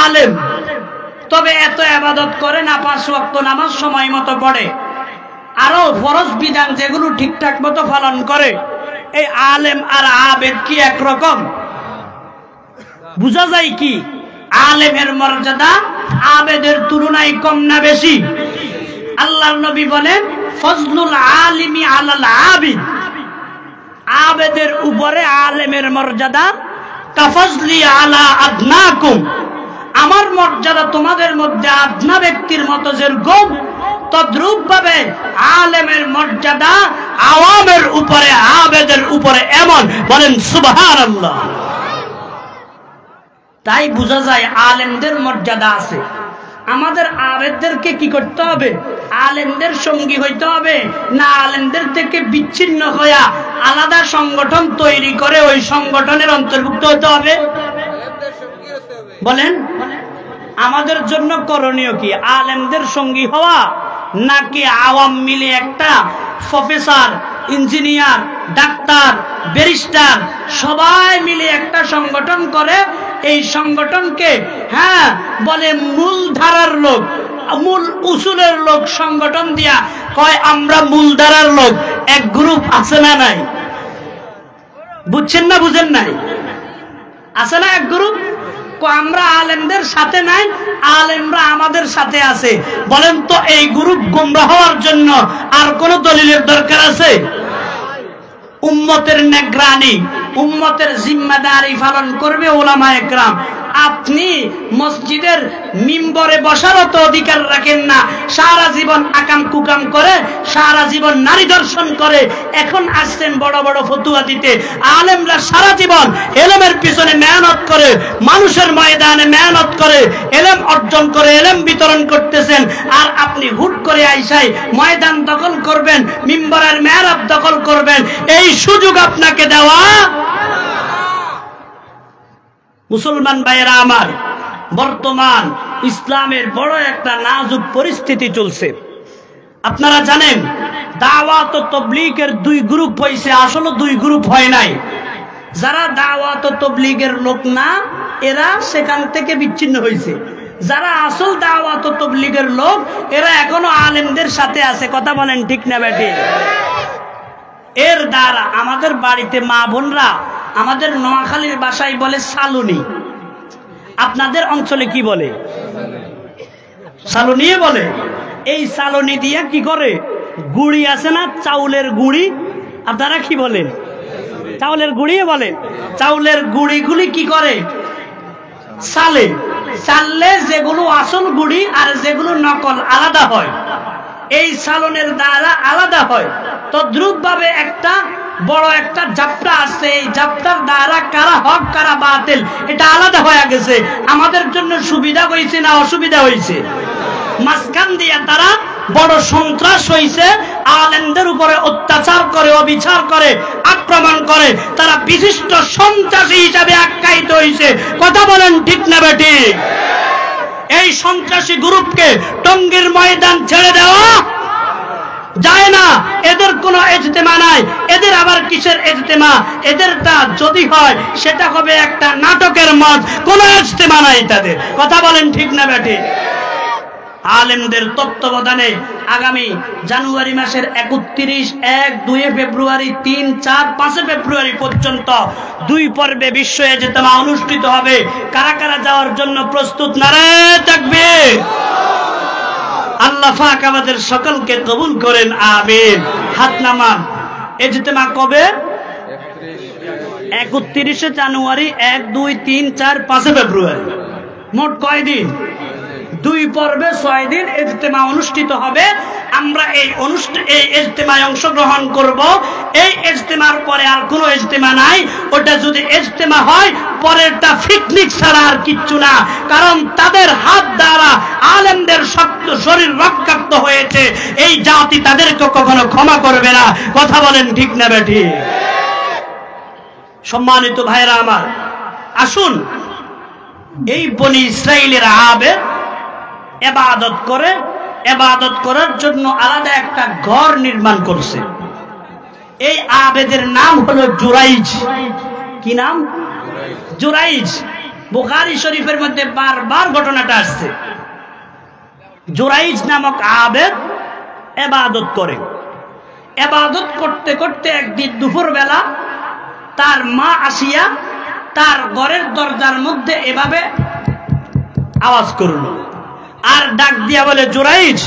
Speaker 1: আলেম, তবে এত ইবাদত করে না, 5 ওয়াক্ত নামাজ সময় মতো পড়ে, আরো ফরজ বিধান যেগুলো ঠিকঠাক মতো পালন করে, এই আলেম আর আবেদ কি একরকম? বুঝা যায় কি আলেমের মর্যাদা আবেদের তুলনায় কম না বেশি? আল্লাহর নবী বলেন, ফজলুল আলিমি আলাল আবিদ, আবেদের উপরে আলেমের মর্যাদা কাফজলি আলা আদনাকুম, আমার মর্যাদা তোমাদের মধ্যে আদনা ব্যক্তির মতো যেরকম, তদ্রূপ ভাবে আলেমের মর্যাদা আওয়ামের উপরে, আবেদের উপরে এমন। বলেন সুবহানাল্লাহ। তাই বোঝা যায় আলেমদের মর্যাদা আছে। আমাদের আবেদদেরকে কি করতে হবে? আলেমদের সঙ্গী হইতে হবে, না আলেমদের থেকে বিচ্ছিন্ন হইয়া আলাদা সংগঠন তৈরি করে ওই সংগঠনের অন্তর্ভুক্ত হতে হবে? বলেন আমাদের জন্য করণীয় কি? আলেমদের সঙ্গী হওয়া, নাকি আওয়াম মিলে একটা প্রফেসর, ইঞ্জিনিয়ার, ডাক্তার, ব্যারিস্টার সবাই মিলে একটা সংগঠন করে, এই সংগঠনকে বলে মূল ধারার লোক, মূল উসুলের লোক সংগঠন দিয়া কয় আমরা মূল ধারার লোক। এক গ্রুপ আছে না নাই? বুঝছেন না বুঝেন নাই? আছে না এক গ্রুপ? আমরা আলেমদের সাথে নাই, আলেমরা আমাদের সাথে আছে। বলেন তো এই গ্রুপ গোমরাহ হওয়ার জন্য আর কোন দলিলের দরকার আছে? উম্মতের নেগরানি, উম্মতের জিম্মাদারি পালন করবে উলামায়ে কেরাম। আপনি মসজিদের মিম্বরে বসারও তো অধিকার রাখেন না, সারা জীবন আকাম কুকাম করে, সারা জীবন নারী দর্শন করে, এখন আসছেন বড় বড় ফতুয়া দিতে। আলেমরা সারা জীবন এলেমের পিছনে মেহনত করে, মানুষের ময়দানে মেহনত করে, এলেম অর্জন করে, এলেম বিতরণ করতেছেন, আর আপনি হুট করে আইসাই ময়দান দখল করবেন, মিম্বরের মেহরাব দখল করবেন, এই সুযোগ আপনাকে দেওয়া। মুসলমান ভাইয়েরা আমার, বর্তমান ইসলামের বড় একটা নাজুক পরিস্থিতি চলছে। আপনারা জানেন দাওয়াত ও তাবলীগের 2 গ্রুপ হয়েছে, আসলে 2 গ্রুপ হয় নাই। যারা দাওয়াত ও তাবলীগের লোক না, এরা সেখান থেকে বিচ্ছিন্ন হয়েছে। যারা আসল দাওয়াত ও তাবলীগের লোক, এরা এখনো আলেমদের সাথে আছে। কথা বলেন ঠিক না বেঠিক? এর দ্বারা আমাদের বাড়িতে মা বোনরা, আমাদের নোয়াখালীর ভাষায় বলে সালুনি, আপনাদের অঞ্চলে কি বলে? সালুনি বলে। এই সালুনি দিয়ে কি করে? গুড়ি আছে না, চাউলের গুড়ি, আপনারা কি বলেন? চাউলের গুড়ি বলেন। চাউলের গুড়িগুলি কি করে? চালে। চাললে যেগুলো আসল গুড়ি আর যেগুলো নকল আলাদা হয়, এই সালনের দ্বারা আলাদা হয়। তদ্রুপ ভাবে একটা বড় একটা জাপটা আছে, এই জাপটার দ্বারা কারা হক কারা বাতিল এটা আলাদা হয়ে গেছে। আমাদের জন্য সুবিধা হয়েছে না অসুবিধা হয়েছে? মাঝখান দিয়ে তারা বড় সন্ত্রাস হয়েছে, আলেমদের উপরে অত্যাচার করে, অবিচার করে, আক্রমণ করে, তারা বিশিষ্ট সন্ত্রাসী হিসাবে আখ্যায়িত হয়েছে। কথা বলেন ঠিক না বেঠিক? এই সন্ত্রাসী গ্রুপকে টঙ্গীর ময়দান ছেড়ে দেওয়া যায় না। এদের কোনো ইজতেমা নাই। এদের আবার কিসের ইজতেমা? এদেরটা যদি হয় সেটা হবে একটা নাটকের মত, কোনো ইজতেমা নাই তাদের। কথা বলেন ঠিক না বেঠিক? আলেমদের তত্ত্বাবধানে আগামী জানুয়ারি মাসের 31, 1, 2 ফেব্রুয়ারি, 3, 4, 5 ফেব্রুয়ারি পর্যন্ত 2 পর্বে বিশ্ব ইজতেমা অনুষ্ঠিত হবে। কারা কারা যাওয়ার জন্য প্রস্তুত? নারায়ে তাকবীর। আল্লাহ পাক আমাদের সকলকে কবুল করেন, আমিন। হাত নামান। ইজতেমা কবে? 31 জানুয়ারি, 1, 2, 3, 4, 5 ফেব্রুয়ারি। মোট কয়দিন? 2 পর্বে 6 দিন ইজতেমা অনুষ্ঠিত হবে। আমরা এই ইজতেমায় অংশগ্রহণ করব। এই ইজতেমার পরে আর কোনো ইজতেমা নাই। ওটা যদি ইজতেমা হয় পরেরটা পিকনিক ছাড়া আর কিচ্ছু না। কারণ তাদের হাত দ্বারা আলেমদের শক্ত শরীর রক্তাক্ত হয়েছে, এই জাতি তাদেরকে কখনো ক্ষমা করবে না। কথা বলেন ঠিক না বেঠিক? সম্মানিত ভাইরা আমার, আসুন এই বনি ইসরাইলের আবেদ ইবাদত করে, ইবাদত করার জন্য আলাদা একটা ঘর নির্মাণ করছে। এই আবেদের নাম হলো জুরাইজ। কি নাম? জুরাইজ। বুখারী শরীফের মধ্যে বারবার ঘটনাটা আসছে। জুরাইজ নামক আবেদ ইবাদত করে। ইবাদত করতে করতে একদিন দুপুরবেলা তার মা আসিয়া তার ঘরের দরজার মধ্যে এভাবে আওয়াজ করল আর ডাক দিয়া বলে, জুরাইজ,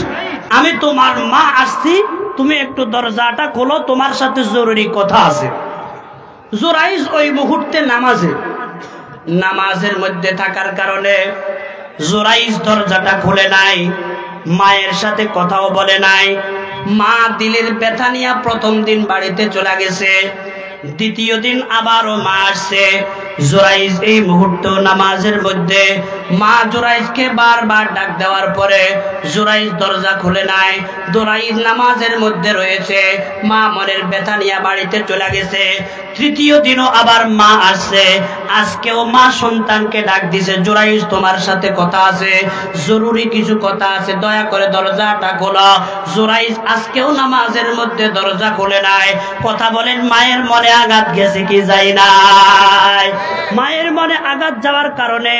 Speaker 1: আমি তোমার মা আসছি, তুমি একটু দরজাটা খোলো, তোমার সাথে জরুরি কথা আছে। জুরাইজ ওই মুহূর্তে নামাজের মধ্যে থাকার কারণে জুরাইজ দরজাটা খুলে নাই, মায়ের সাথে কথাও বলে নাই। মা দিলের ব্যথা নিয়ে প্রথম দিন বাড়িতে চলে গেছে, দ্বিতীয় দিন আবারও মা আসছে। জুরাইজ এই মুহূর্তে নামাজের মধ্যে মা জুরাইজকে বারবার ডাক দেওয়ার পরে জুরাইজ দরজা খুলে নাই। জুরাইজ নামাজের মধ্যে রয়েছে, মা মনের ব্যথা নিয়ে বাড়িতে চলে গেছে। তৃতীয় দিনও আবার মা আসছে। আজকেও মা সন্তানকে ডাক দিছে, জুরাইজ তোমার সাথে কথা আছে, জরুরি কিছু কথা আছে, দয়া করে দরজাটা খোলো। জুরাইজ আজকেও নামাজের মধ্যে দরজা খুলে নাই। কথা বলেন, মায়ের মনে আঘাত গেছে কি যায় নাই? মায়ের মনে আঘাত যাওয়ার কারণে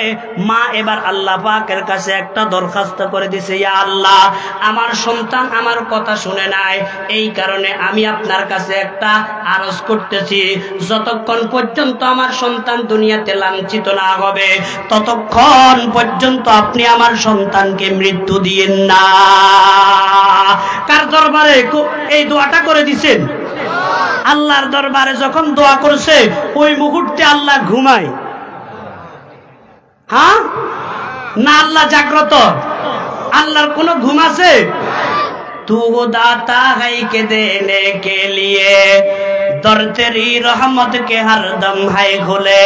Speaker 1: মা এবার আল্লাহ পাকের কাছে একটা দরখাস্ত করে দিছে, ইয়া আল্লাহ, আমার সন্তান আমার কথা শুনে নাই, এই কারণে আমি আপনার কাছে একটা আরজ করতেছি, যতক্ষণ পর্যন্ত আমার সন্তান দুনিয়াতে লাঞ্ছিত না হবে ততক্ষণ পর্যন্ত আপনি আমার সন্তানকে মৃত্যু দিয়েন না। কার দরবারে এই দোয়াটা করে দিছেন? আল্লাহর দরবারে যখন দোয়া করছে ওই মুহূর্তে আল্লাহ ঘুমায়? হ্যাঁ না, আল্লাহ জাগ্রত। আল্লাহর কোন ঘুম আছে? তু দাতা है के देने के लिए दर तेरी रहमत के हरदम है खुले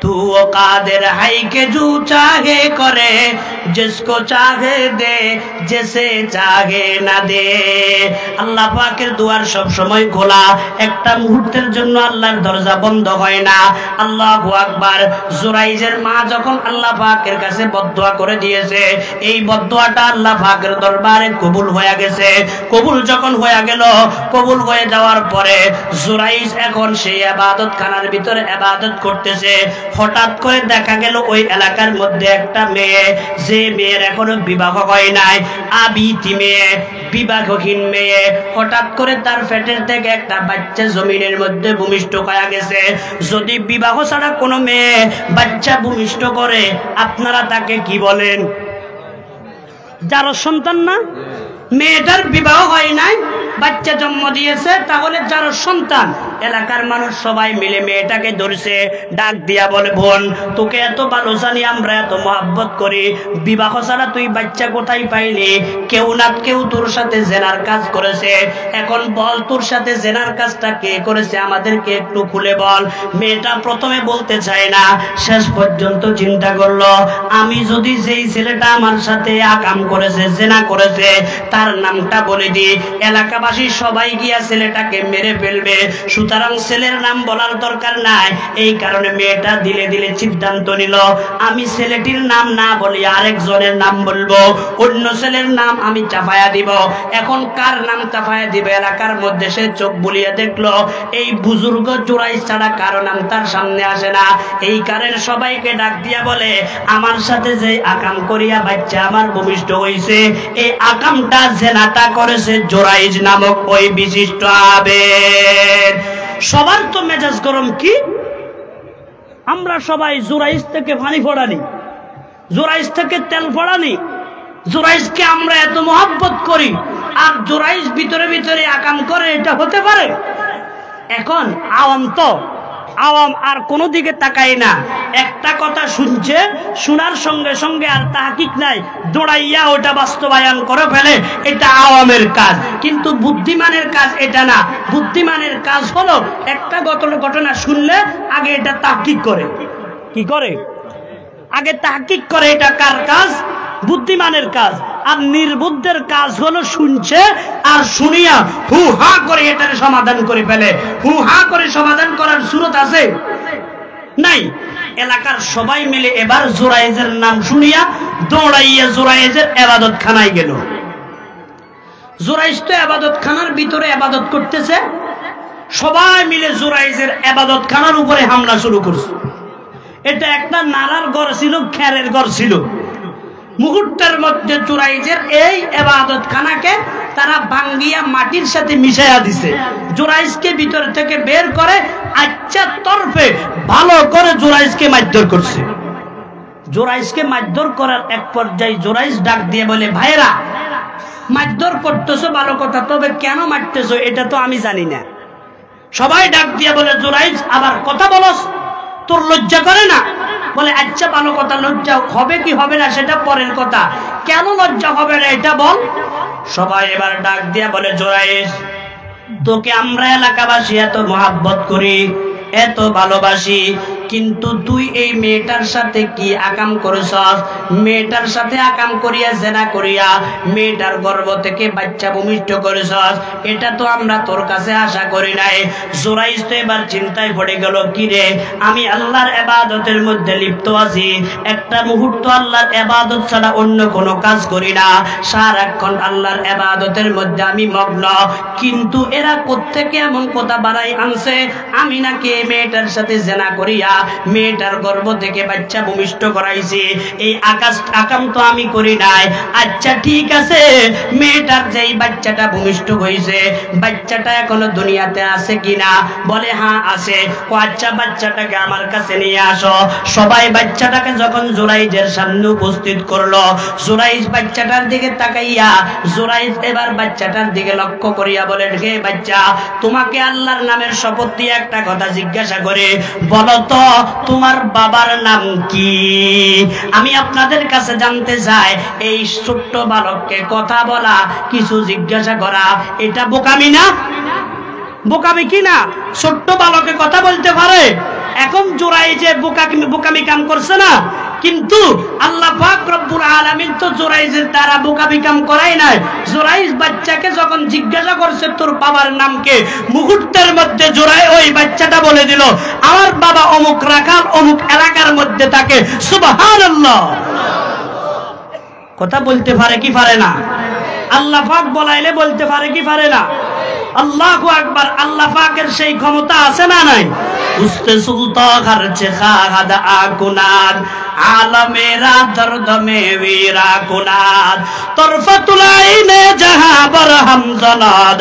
Speaker 1: तू वो कादिर है के जो चाहे करे जिसको चाहे दे जैसे चाहे ना दे। আল্লাহ পাকের দুয়ার সব সময় খোলা, একটা মুহূর্তের জন্য আল্লাহর দরজা বন্ধ হয় না। আল্লাহু আকবার। জুরাইজের মা যখন আল্লাহ পাকের কাছে বদদুয়া করে দিয়েছে, এই বদদুয়াটা আল্লাহ পাকের দরবারে কবুল হয়ে গেছে। কবুল যখন হয়ে গেল, কবুল হয়ে যাওয়ার পরে জুরাইজ এখন সেই ইবাদতখানার ভিতরে ইবাদত করতেছে। হঠাৎ করে দেখা গেল ওই এলাকার মধ্যে একটা মেয়ে, যে মেয়ের এখনো বিবাহ হয় নাই, আবিতি মেয়ে, বিবাহহীন মেয়ে, হঠাৎ করে তার পেটের থেকে একটা বাচ্চা জমিনের মধ্যে ভূমিষ্ঠ হয়ে গেছে। যদি বিবাহ ছাড়া কোনো মেয়ে বাচ্চা ভূমিষ্ঠ করে আপনারা তাকে কি বলেন? যার সন্তান না? মেয়েটার বিবাহ হয় নাই, বাচ্চা জন্ম দিয়েছে, তাহলে যার সন্তান। এলাকার মানুষ সবাই মিলে মেয়েটাকে ধরছে, ডাক দিয়া বলে, বোন, তোকে এত ভালো জানি, আমরা এত মহব্বত করি, বিবাহ ছাড়া তুই বাচ্চা কোথায় পাইলি? কেউ না কেউ তোর সাথে জেনার কাজ করেছে, এখন বল তোর সাথে জেনার কাজটা কে করেছে, আমাদেরকে একটু খুলে বল। মেয়েটা প্রথমে বলতে চায় না, শেষ পর্যন্ত চিন্তা করলো, আমি যদি যেই ছেলেটা আমার সাথে আকাম করেছে, জেনা করেছে, তার নামটা বলে দি, এলাকাবাসী সবাই গিয়া ছেলেটাকে মেরে ফেলবে, সুতরাং ছেলের নাম বলার দরকার নাই। এই কারণে মেয়েটা দিলে দিলে সিদ্ধান্ত নিল, আমি ছেলেটির নাম না বলি আরেকজনের নাম বলবো, অন্য ছেলের নাম আমি চাপায়া দিব। এখন কার নাম চাপায়া দিবে? এলাকার মধ্যে সে চোখ বুলিয়ে দেখলো এই বুজুর্গ জুরাইজ ছাড়া কারো নাম তার সামনে আসে না। এই কারণে সবাইকে ডাক দিয়া বলে, আমার সাথে যে আকাম করিয়া বাচ্চা আমার ভূমিষ্ঠ হয়েছে, এই আকামটা জেনাটা করেছে জুরাইজ নামক ওই বিশিষ্ট আবেদ। সবার তো মেজাজ গরম। কি আমরা সবাই জুরাইজ থেকে পানি ফোড়ানি, জুরাইজ থেকে তেল ফোড়ানি, জুরাইজকে আমরা এত মহব্বত করি, আর জুরাইজ ভিতরে ভিতরে আকাম করে, এটা হতে পারে? এখন আওয়াম তো আওয়াম আর কোনো দিকে তাকাই না, একটা কথা শুনছে, শোনার সঙ্গে সঙ্গে আর তাহকিক নাই, দৌড়াইয়া ওটা বাস্তবায়ন করে ফেলে, এটা আওয়ামের কাজ। কিন্তু বুদ্ধিমানের কাজ এটা না। বুদ্ধিমানের কাজ হলো একটা ঘটনা শুনলে আগে এটা তাহকিক করে। কি করে? আগে তাহকিক করে। এটা কার কাজ? বুদ্ধিমানের কাজ। আর নির্বুদ্ধের কাজ হলো শুনছে আর শুনিয়া হু হা করে এটার সমাধান করে ফেলে। হু হা করে সমাধান করার সুরত আছে? নাই। এলাকার সবাই মিলে এবার জোরাইজের নাম শুনিয়া দৌড়াইয়া জোরাইজের ইবাদত খানায় গেল। জোরাইজ তো ইবাদত খানার ভিতরে ইবাদত করতেছে, সবাই মিলে জোরাইজের ইবাদত খানার উপরে হামলা শুরু করছে। এটা একটা নালার ঘর ছিল, খেরের ঘর ছিল। মুহূর্তের মধ্যে জোরাইজের এই ইবাদত খানাকে তারা ভাঙ্গিয়া মাটির সাথে মিশাইয়া দিছে। জোরাইজকে ভিতর থেকে বের করে আচ্ছা তরফে ভালো করে জোরাইজকে মারধর করছে। জোরাইজকে মারধর করার এক পর্যায়ে জোরাইজ ডাক দিয়ে বলে, ভাইরা মারধর করতেছো ভালো কথা, তবে কেন মারতেছো এটা তো আমি জানি না। সবাই ডাক দিয়ে বলে, জোরাইজ আবার কথা বলস, তোর লজ্জা করে না? বলে আচ্ছা ভালো কথা, লজ্জা হবে কি হবে না সেটা পরের কথা, কেন লজ্জা হবে না এটা বল। সবাই এবার ডাক দিয়া বলে, জোরাইজ তোকে আমরা এলাকাবাসী এত মহাব্বত করি, এত ভালোবাসি, কিন্তু তুই এই মেয়েটার সাথে কি আকাম করেছস? মেয়েটার সাথে আকাম করিয়া জেনা করিয়া মেয়েটার গর্ভ থেকে বাচ্চা ভূমিষ্ঠ করেছস, এটা তো আমরা তোর কাছে আশা করি নাই। জোরাইজ তো এবার চিন্তায় পড়ে গেল, কি রে আমি আল্লাহর ইবাদতের মধ্যে লিপ্ত আছি, একটা মুহূর্ত আল্লাহর ইবাদত ছাড়া অন্য কোনো কাজ করি না, সারাক্ষণ আল্লাহর ইবাদতের মধ্যে আমি মগ্ন, কিন্তু এরা কোত্থেকে এমন কথা বাড়াই আনছে আমি নাকি মেয়েটার সাথে জেনা করিয়া মেয়েটার গর্ভ থেকে বাচ্চা ভূমিষ্ঠ করাইছি, এই আকাম তো আমি করি নাই। আচ্ছা ঠিক আছে, মেয়েটার যেই বাচ্চাটা ভূমিষ্ঠ হয়েছে বাচ্চাটা এখনো দুনিয়াতে আছে কিনা? বলে হ্যাঁ আছে। ও আচ্ছা বাচ্চাটাকে আমার কাছে নিয়ে আসো। সবাই বাচ্চাটাকে যখন জোরাইজের সামনে উপস্থিত করলো, জোরাইজ বাচ্চাটার দিকে তাকাইয়া জোরাইজ এবার বাচ্চাটার দিকে লক্ষ্য করিয়া বলে, হে বাচ্চা, তোমাকে আল্লাহর নামের শপথ দিয়ে একটা কথা জিজ্ঞাসা করে বলো তো তোমার বাবার নাম কি? আমি আপনাদের কাছে জানতে চাই, এই ছোট্ট বালককে কথা বলা, কিছু জিজ্ঞাসা করা, এটা বোকামি না? বোকামি কি না? ছোট্ট বালকে কথা বলতে পারে। এখন জোরাইজে বোকামি কাম করছে না, কিন্তু আল্লাহ পাক রব্বুল আলামিন তো জোরাইজের দ্বারা বোকামি কাম করাই নাই। জোরাইজ বাচ্চাকে যখন জিজ্ঞাসা করছে তোর বাবার নাম কে, মুহূর্তের মধ্যে জোরাই ওই বাচ্চাটা বলে দিল, আমার বাবা অমুক রাখাল, অমুক এলাকার মধ্যে থাকে। সুবহানাল্লাহ। কথা বলতে পারে কি পারে না? আল্লাহ পাক বলাইলে বলতে পারে কি পারে না? আল্লাহু আকবার। আল্লাহ পাকের সেই ক্ষমতা আছে না নাই? উস্তে সুলতা খরচে খাদ আকুনাদ আলমেরা দর্দ মে ਵੀরা কুনাদ তরফতুল আইনে জাহা বরহম জনাদ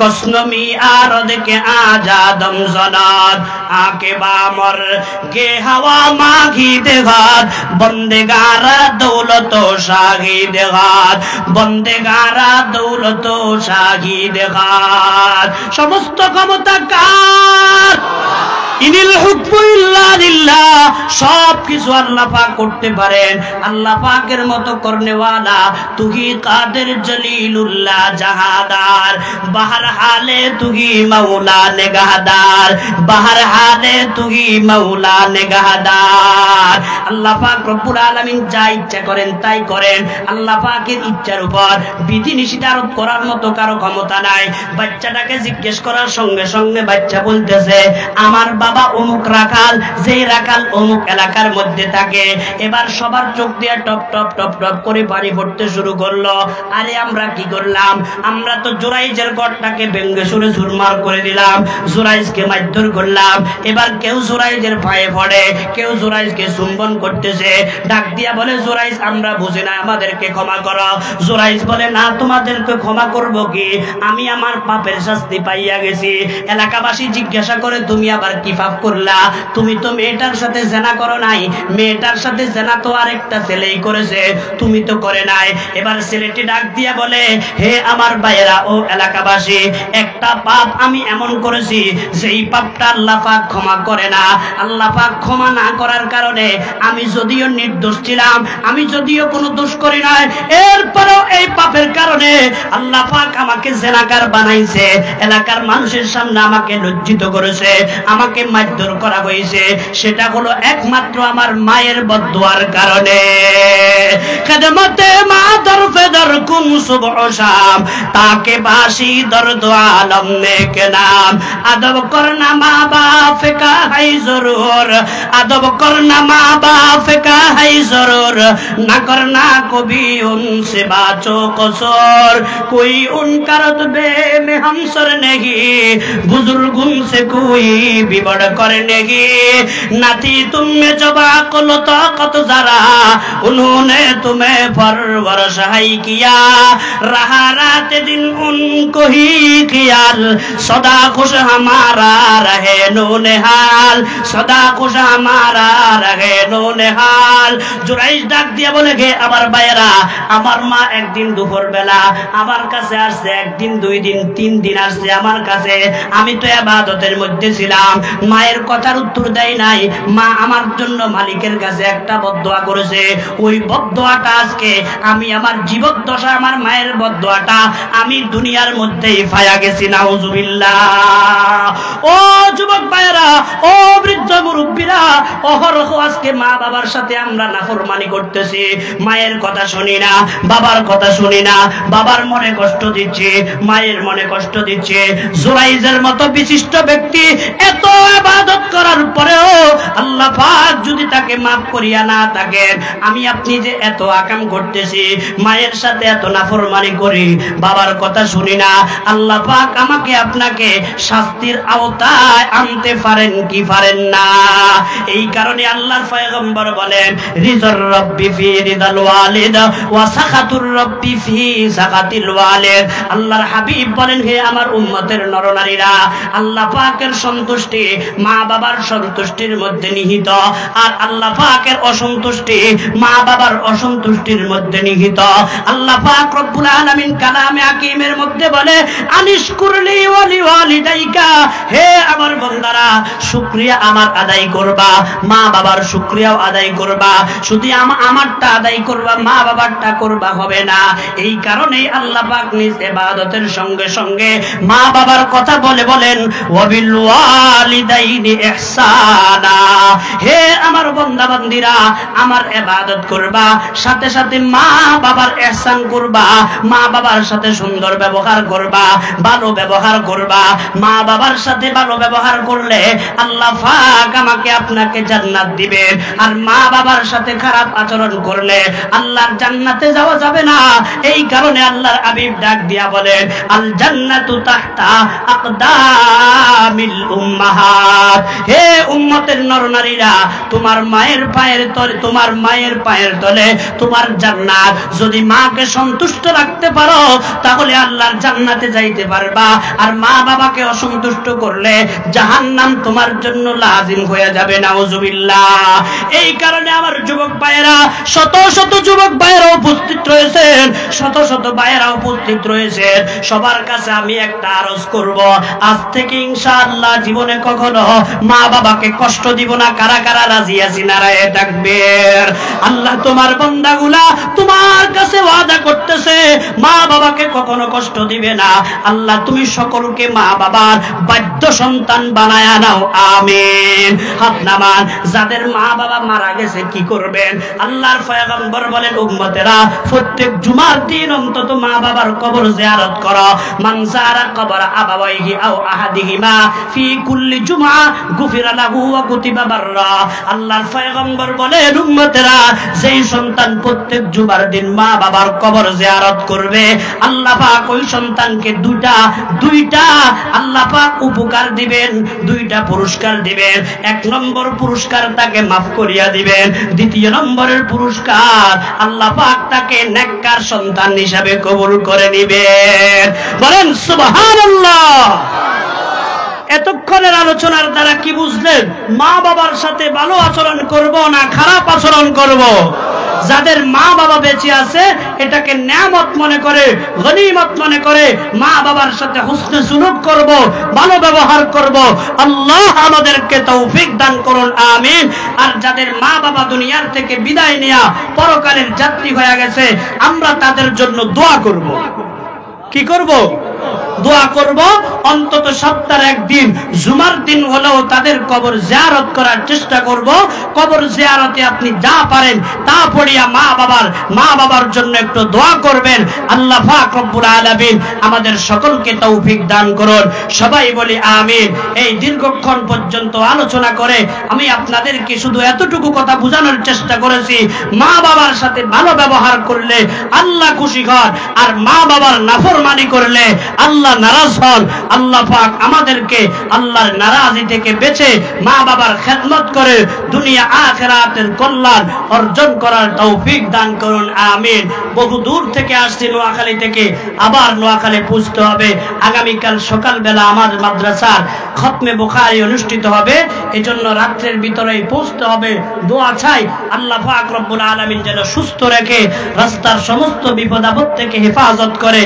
Speaker 1: কসনমি আরদ কে আজাদম জনাদ আকে বামর গে হওয়া মাঘি দেগাদ বন্দেগারা দৌলত শাহি দেগাদ বন্দেগারা দৌলত শাহি দেগাদ। সমস্ত ক্ষমতা কার? ইনিল হুকমু ইল্লা লিল্লাহ। সব কিছু আল্লাহ পাক করতে পারেন। আল্লাহ পাকের মতো করনেওয়ালা তুহি কাদের জলিলুল্লাহ জাহাদার বাহার হালে তুহি মাওলা নেগাহদার বাহার হালে তুহি মাওলা নেগাহদার। আল্লাহ পাক রব্বুল আলামিন যা ইচ্ছা করেন তাই করেন। আল্লাহ পাকের ইচ্ছার উপর বিধি নিষেধ আরোপ করার মতো কারো ক্ষমতা নাই। বাচ্চাটাকে জিজ্ঞেস করার সঙ্গে সঙ্গে বাচ্চা বলতেছে, আমার বাবা অমুক রাখাল, যে রাখাল অমুক এলাকার মধ্যে থাকে। এবার সবার চোখ দিয়ে টপ টপ টপ টপ করে পানি পড়তে শুরু করলো। আরে আমরা কি করলাম? আমরা তো জোরাইজের গড়টাকে ভেঙ্গে সুরে চুরমার করে দিলাম, জোরাইজকে মারধর করলাম। এবার কেউ জোরাইজের পায়ে পড়ে, কেউ জোরাইজকে চুম্বন করতেছে। ডাক দিয়া বলে, জোরাইজ আমরা বুঝি না, আমাদেরকে ক্ষমা করো। জোরাইজ বলে, না তোমাদেরকে ক্ষমা করব কি? আমি আমার পাপের শাস্তি পাইয়া গেছি। এলাকাবাসী জিজ্ঞাসা করে, তুমি আবার কি পাপ করলা? তুমি তো মেয়েটার সাথে জেনা করো নাই, মেয়েটার সাথে জেনা তো আরেকটা ছেলেই করেছে, তুমি তো করে নাই। এবার ছেলেটি ডাক দিয়ে বলে, হে আমার ভাইয়েরা ও এলাকাবাসী, একটা পাপ আমি এমন করেছি যেই পাপটা আল্লাহ পাক ক্ষমা করে না। আল্লাহ পাক ক্ষমা না করার কারণে আমি যদিও নির্দোষ ছিলাম, আমি যদিও কোনো দোষ করি নাই, এরপরেও এই পাপের কারণে আল্লাহ পাক আমাকে জেনাকার বানাইছে, এলাকার মানুষের সামনে আমাকে লজ্জিত করেছে, আমাকে মারধর করা হয়েছে। সেটা হলো একমাত্র আমার মায়ের বদদুয়ার কারণে। খেদমতে মা দরফে দর কুম সুবহ শাম, তাকে বাসি দর্দ আলম নেকে নাম। আদব করনা মা বাপ का है जरूर, अदब करना माँ बाप का है जरूर, न करना कभी उनसे बाचो कसूर, कोई उनका रुतबे में हमसर नहीं, बुजुर्गों से कोई भी बढ़ कर नहीं। न थी तुम में जब अक्ल ताकत जरा, उन्होंने तुम्हें परवरिश है किया, रहा रात दिन उनको ही ख्याल, सदा खुश हमारा रहे नूने हाल, सदा खुश हमारा रहे नूने हाल। जुराइश ডাক দিয়ে বলে, গে আমার ভাইয়েরা, আমার মা একদিন দুপুর বেলা আমার কাছে আসছে, একদিন, 2 দিন, 3 দিন আসছে আমার কাছে। আমি তো ইবাদতের মধ্যে ছিলাম, মায়ের কথার উত্তর দেয় নাই। মা আমার জন্য মালিকের কাছে একটা বদদোয়া করেছে, ওই বদদোয়াটা আজকে আমি আমার জীবদ্দশা, আমার মায়ের বদদোয়াটা আমি দুনিয়ার মধ্যেই পায়া গেছি। নাউজুবিল্লাহ। ও যুবক ভাইয়েরা, ও বৃদ্ধ মুরব্বীরা, অহরহ আজকে মা বাবার সাথে আমরা নাফরমানি করতেছি, মায়ের কথা শুনি না, বাবার কথা শুনি না, বাবার মনে কষ্ট দিচ্ছে, মায়ের মনে কষ্ট দিচ্ছে। জুরাইজের মতো বিশিষ্ট ব্যক্তি এত ইবাদত করার পরেও আল্লাহ পাক যদি তাকে মাফ করিয়া না থাকেন, আমি আপনি যে এত আকাম করতেছি, মায়ের সাথে এত নাফরমানি করি, বাবার কথা শুনি না, আল্লাহ পাক আমাকে আপনাকে শাস্তির আওতায় আনতে পারেন কি পারেন না? এই কারণে আল্লাহর পয়গম্বর বলেন, রিজর রব্বি ফি রিদাল ওয়ালিদ ওয়া সাখাতুর রব্বি ফি সাখাতিল ওয়ালিদ। আল্লাহর হাবিব বলেন, হে আমার উম্মতের নরনারীরা, আল্লাহ পাকের সন্তুষ্টি মা বাবার সন্তুষ্টির মধ্যে নিহিত, আর আল্লাহ পাকের অসন্তুষ্টি মা বাবার অসন্তুষ্টির মধ্যে নিহিত। আল্লাহ পাক রব্বুল আলামিন কালামে হাকিমের মধ্যে বলে, আনিশকুরলি ওয়া লিওয়ালিদাইকা, হে আমার বান্দারা, শুকরিয়া আমার আদায় করবা, মা বাবার শুকরিয়াও আদায় করবা। শুধু আমারটা আদায় করবা, মা বাবারটা করবা হবে না। এই কারণেই আল্লাহ পাক নিজ ইবাদতের সঙ্গে সঙ্গে মা বাবার কথা বলে বলেন, ওয়াবিল ওয়ালিদাইনি ইহসানা, হে আমার বান্দা বান্দীরা, আমার ইবাদত করবা, সাথে সাথে মা বাবার ইহসান করবা, মা বাবার সাথে সুন্দর ব্যবহার করবা, ভালো ব্যবহার করবা। মা বাবার সাথে ভালো ব্যবহার করলে আল্লাহ পাক আমাকে আপনাকে জান্নাত দিবেন, আর মা বাবার সাথে খারাপ আচরণ করলে আল্লাহর জান্নাতে যাওয়া যাবে না। এই কারণে আল্লাহর হাবিব ডাক দিয়া বলেন, আল জান্নাতু তাহতা আকদামিল উম্মাহাত, হে উম্মতের নরনারীরা, তোমার মায়ের পায়ের তলে, তোমার মায়ের পায়ের তলে তোমার জান্নাত। যদি মাকে সন্তুষ্ট রাখতে পারো তাহলে আল্লাহর জান্নাতে যাইতে পারবা, আর মা বাবাকে অসন্তুষ্ট করলে জাহান্নাম তোমার জন্য লাজিম হয়ে যাবে। নাউজুবিল্লাহ। এই কারণে আমার যুবক ভাইয়েরা, শত শত যুবক ভাইয়েরা উপস্থিত রয়েছেন, শত শত ভাইয়েরা উপস্থিত রয়েছেন, সবার কাছে আমি একটা আরজ করব, আজ থেকে ইনশাআল্লাহ জীবনে কখনো মা বাবাকে কষ্ট দিব না। কারা কারা রাজি আছি? নারায়ে তাকবীর। আল্লাহ তোমার বান্দাগুলা তোমার কাছে ওয়াদা করতেছে, মা বাবাকে কখনো কষ্ট দিবে না। আল্লাহ তুমি সকলকে মা বাবার বাধ্য সন্তান বানায়া নাও, আমিন। হাত নামান। যাদের মা বাবা মারা গেছে কি করবেন? আল্লাহর পয়গম্বর বলেন, উম্মতেরা, প্রত্যেক জুমার দিন অন্তত মা বাবার কবর জিয়ারত করো। মান যারা কবর আবাওয়াইহি আও আহাদিহিমা ফি কুল্লি জুমআ গুফিরা লাহু ওয়া কুতিবা বাররা। আল্লাহর পয়গম্বর বলেন, উম্মতেরা, যেই সন্তান প্রত্যেক জুমার দিন মা বাবার কবর জিয়ারত করবে, আল্লাহ পাক ওই সন্তানকে দুইটা আল্লাহ পাক উপকার দিবেন, দুইটা পুরস্কার দিবেন। এক নম্বর পুরস্কার তাকে মাফ করিয়া দিবেন, দ্বিতীয় নম্বরের পুরস্কার আল্লাহ পাক তাকে নেককার সন্তান হিসাবে কবুল করে নিবেন। বলেন সুবহানাল্লাহ। এতক্ষণের আলোচনার দ্বারা কি বুঝলেন? মা বাবার সাথে ভালো আচরণ করব না খারাপ আচরণ করব? যাদের মা বাবা বেঁচে আছে এটাকে নিয়ামত মনে করে, গনিমত মনে করে মা বাবার সাথে হুসনে সুলুক করব, ভালো ব্যবহার করব। আল্লাহ আমাদেরকে তৌফিক দান করুন, আমিন। আর যাদের মা বাবা দুনিয়ার থেকে বিদায় নেয়া পরকালের যাত্রী হয়ে গেছে, আমরা তাদের জন্য দোয়া করব। কি করব? দোয়া করব। অন্তত সপ্তাহে একদিন জুমার দিন হলেও তাদের কবর জিয়ারত করার চেষ্টা করব। কবর জিয়ারতে আপনি যা পারেন তা পড়িয়া মা বাবার জন্য একটু দোয়া করবেন। আল্লাহ পাক রব্বুল আলামিন আমাদের সকলকে তৌফিক দান করুন। সবাই বলি আমিন। এই দীর্ঘক্ষণ পর্যন্ত আলোচনা করে আমি আপনাদেরকে শুধু এতটুকু কথা বোঝানোর চেষ্টা করেছি, মা বাবার সাথে ভালো ব্যবহার করলে আল্লাহ খুশি হন, আর মা বাবার নাফরমানি করলে আল্লাহ নারাজ হন। আল্লাহ পাক আমাদেরকে আল্লাহর নারাজি থেকে বেঁচে মা বাবার খেদমত করে দুনিয়া আখিরাতের কল্যাণ অর্জন করার তৌফিক দান করুন, আমিন। বহু দূর থেকে আসছি নোয়াখালী থেকে, আবার নোয়াখালী পৌঁছতে হবে। আগামীকাল সকালবেলা আমার মাদ্রাসার খতমে বুখারী অনুষ্ঠিত হবে, এজন্য রাত্রের ভিতরেই পৌঁছতে হবে। দোয়া চাই আল্লাহ পাক রব্বুল আলামিন যেন সুস্থ রেখে রাস্তার সমস্ত বিপদ আপদ থেকে হেফাজত করে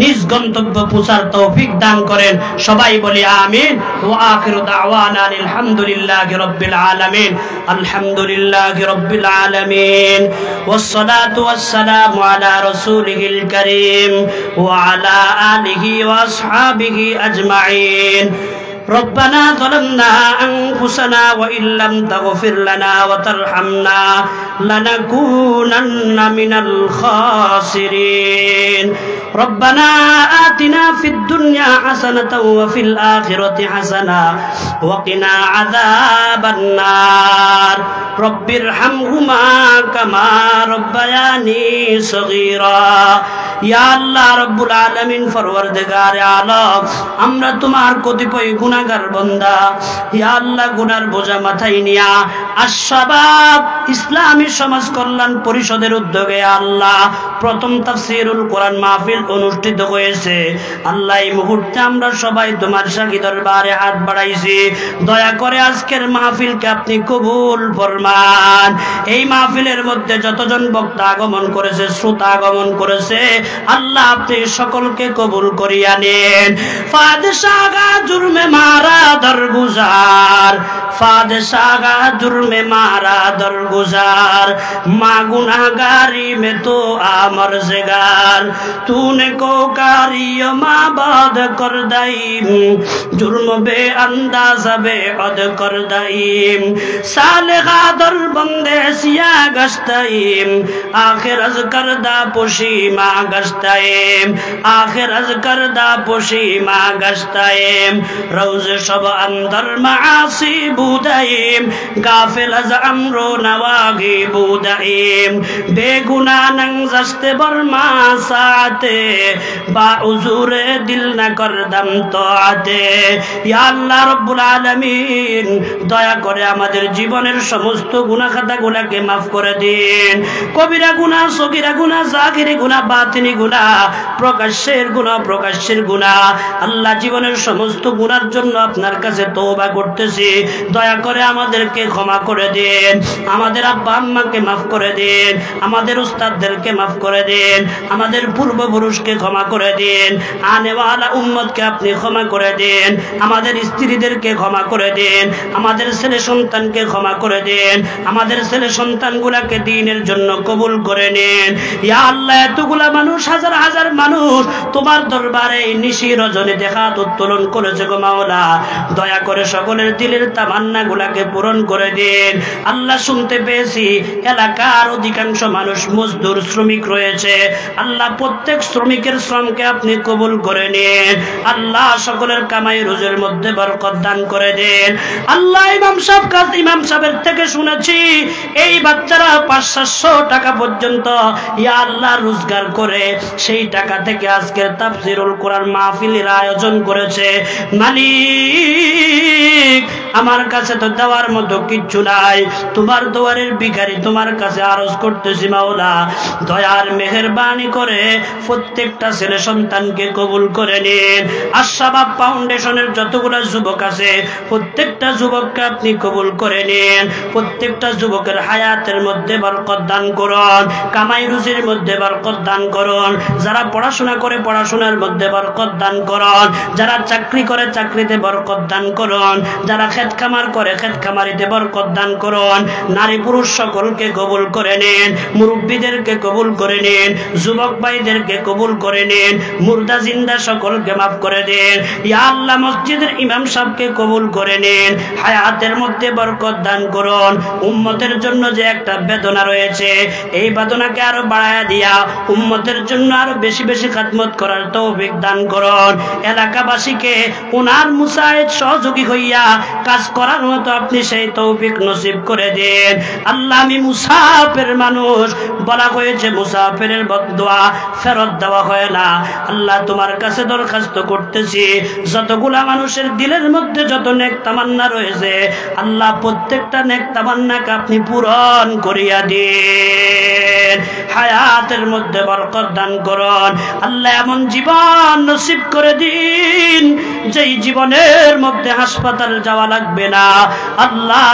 Speaker 1: নিজ গন্তব্য পৌঁছার তৌফিক দান করেন। সবাই বলি আমিন। ওয়া আখিরু দাওয়ানা আলহামদুলিল্লাহি রাব্বিল আলামিন। আলহামদুলিল্লাহি রাব্বিল আলামিন। ওয়াসসালাতু ওয়াসসালামু আলা রাসূলিহিল কারীম ওয়া আলা আলিহি ওয়া আসহাবিহি আজমাইন। ربنا ظلمنا أنفسنا وإن لم تغفر لنا وترحمنا لنكونن من الخاسرين. ربنا آتنا في الدنيا حسنة وفي الآخرة حسنة وقنا عذاب النار. رب ارحمهما كما ربياني صغيرا. ইয়া আল্লাহ রব্বুল আলামিন, পরওয়ারদিগার আলম, আমরা তোমার কতিপয় গুনাহগার বান্দা। ইয়া আল্লাহ, গুনার বোঝা মাথায় নিয়া আশ-শাবাব ইসলামী সমাজ কল্যাণ পরিষদের উদ্যোগে আল্লাহ প্রথম তাফসীরুল কোরআন মাহফিল অনুষ্ঠিত হয়েছে। আল্লাহ, এই মুহূর্তে আমরা সবাই তোমার শাহী দরবারে হাত বাড়াইছি। দয়া করে আজকের মাহফিলকে আপনি কবুল ফরমান। এই মাহফিলের মধ্যে যতজন বক্তা আগমন করেছে, শ্রোতা আগমন করেছে, আল্লাহ আপনি সকলকে কবুল করিয়া নেন। ফাদশাগা জুরমে মারা দরগুজার, ফাদশাগা জুরমে মারা দরগুজার, মা গুনাহগারি মে তো আমর জেগার, तूने को कारियो माँ बाद कर दाइम, जुर्म बे अंदाज़ा बे अद कर दाइम, साले गादर बंदे सिया गश्ताइम, आखिर अज करदा पुशी माँ गश्ताइम, आखिर अज करदा पुशी माँ गश्ताइम, रोज़ शब अंदर मासी बुदाइम, गाफिल अज अमरो नवागी बुदाइम, बेगुना नंग जस्ते बर्मा साते बा उजूरे दिल न करदम तो आते। या अल्लाह रब्बुल आलमीन, दया करे आमादेर जीवनेर समस्त गुनाह खातागुलोके माफ करे दिन। कबिरा गुनाह, सगीरा गुनाह, जाहिरी गुनाह, बातिनी गुनाह, प्रकाश्येर गुनाह, प्रकाश्येर गुनाह, आल्लाह जीवनेर समस्त गुनार जन्य आपनार काछे तौबा करतेछि। दया करे आमादेरके क्षमा करे दिन, आमादेर आब्बा आम्माके माफ करे दिन, आमादेर उस्ताददेरके माफ करे दिन, आमादेर পূর্বপুরুষকে ক্ষমা করে দিন, আনেওয়ালা উম্মতকে আপনি ক্ষমা করে দিন, আমাদের স্ত্রীদেরকে ক্ষমা করে দিন, আমাদের ছেলে সন্তানকে ক্ষমা করে দিন, আমাদের ছেলে সন্তানগুলোকে দ্বীনের জন্য কবুল করে নিন। ইয়া আল্লাহ, এতগুলা মানুষ, হাজার হাজার মানুষ তোমার দরবারে নিশি রজনীতে হাত উত্তোলন করেছে গো মাওলা, দয়া করে সকলের দিলের তামান্নাগুলোকে পূরণ করে দিন। আল্লাহ, শুনতে পেয়েছি এলাকার অধিকাংশ মানুষ মজদুর শ্রমিক রয়েছে। আল্লাহ, প্রত্যেক শ্রমিকের শ্রমকে আপনি কবুল করে নিন। আল্লাহ, সকলের কামাই রুজির মধ্যে বরকত দান করে দেন। আল্লাহ, ইমাম সাহেবের থেকে শুনেছি এই বাচ্চারা 500-700 টাকা পর্যন্ত ইয়া আল্লাহ রোজগার করে সেই টাকা থেকে আজকের তাফসীরুল কোরআন মাহফিলের আয়োজন করেছে। মালিক, আমার কাছে তো দেওয়ার মতো কিচ্ছু নাই। তোমার দুয়ারের ভিখারি তোমার কাছে আরজ করতেছি মাওলা, দয়ার মেহেরবানি করে প্রত্যেকটা ছেলে সন্তানকে কবুল করে নিন। আশাবাব ফাউন্ডেশনের যতগুলো যুবক আছে প্রত্যেকটা যুবককে আপনি কবুল করে নিন। প্রত্যেকটা যুবকের হায়াতের মধ্যে বরকত দান করুন, কামাই রুজির মধ্যে বরকত দান করুন। যারা পড়াশোনা করে পড়াশোনার মধ্যে বরকত দান করুন, যারা চাকরি করে চাকরিতে বরকত দান করুন, যারা খেত খামার করে খেত খামারিতে বরকত দান করুন। নারী পুরুষ সকলকে কবুল করে নিন, মুরব্বীদেরকে কবুল করে নিন, যুবক ভাইদেরকে কবুল করে নিন, মুর্দা জিন্দা সকলকে মাফ করে দিন। ইয়া আল্লাহ মসজিদের ইমাম সাহেবকে কবুল করে নিন, হায়াতের মধ্যে বরকত দান করুন। উম্মতের জন্য যে একটা বেদনা রয়েছে এই বেদনাকে আরো বাড়ায়া দিয়া উম্মতের জন্য আরো বেশি বেশি খিদমত করার তৌফিক দান করুন। এলাকাবাসীকে উনার মুসাইদ সহযোগী হইয়া কাজ করার মতো আপনি সেই তৌফিক নসিব করে দিন। আল্লাহ আমি মুসাফির মানুষ, বলা হয়েছে মুসাফিরের বদদুয়া ফেরত দেওয়া হয় না। আল্লাহ তোমার কাছে দরখাস্ত করতেছি, যতগুলা মানুষের দিলের মধ্যে যত নেক তামান্না রয়েছে আল্লাহ প্রত্যেকটা নেক তামান্নাকে আপনি পূরণ করিয়া দিন। হায়াতের মধ্যে বরকত দান করুন। আল্লাহ এমন জীবন নসিব করে দিন যেই জীবনের মধ্যে হাসপাতাল যাওয়া লাগবে না। আল্লাহ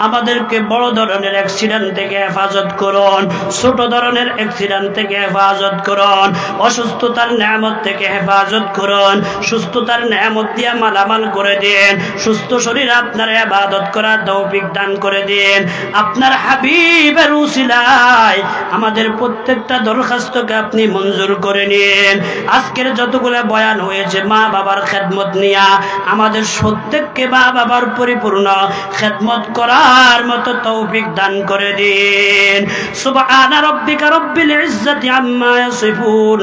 Speaker 1: আমাদেরকে বড় ধরনের অ্যাক্সিডেন্ট থেকে হেফাজত করুন, ছোট ধরনের অ্যাক্সিডেন্ট থেকে হেফাজত করুন, অসুস্থতার নেয়ামত থেকে হেফাজত করুন, সুস্থতার নেয়ামত দিয়া মালামাল করে দিন। সুস্থ শরীর আপনার ইবাদত করার তৌফিক দান করে দিন। আপনার হাবিবের উসিলায় আমাদের প্রত্যেকটা দরখাস্তকে আপনি মঞ্জুর করে নিন। আজকের যতগুলো বয়ান হয়েছে মা বাবার খেদমত নিয়া আমাদের প্রত্যেককে মা বাবার পরিপূর্ণ খেদমত করার মতো তৌফিক দান করে দিন। সুবহানা রাব্বিকা রাব্বিল ইজ্জাতি আম্মা ইয়াসিফুন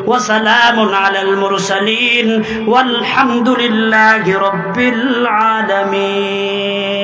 Speaker 1: ওয়া সালামুন আলাল মুরসালিন ওয়ালহামদুলিল্লাহি রাব্বিল আলামিন।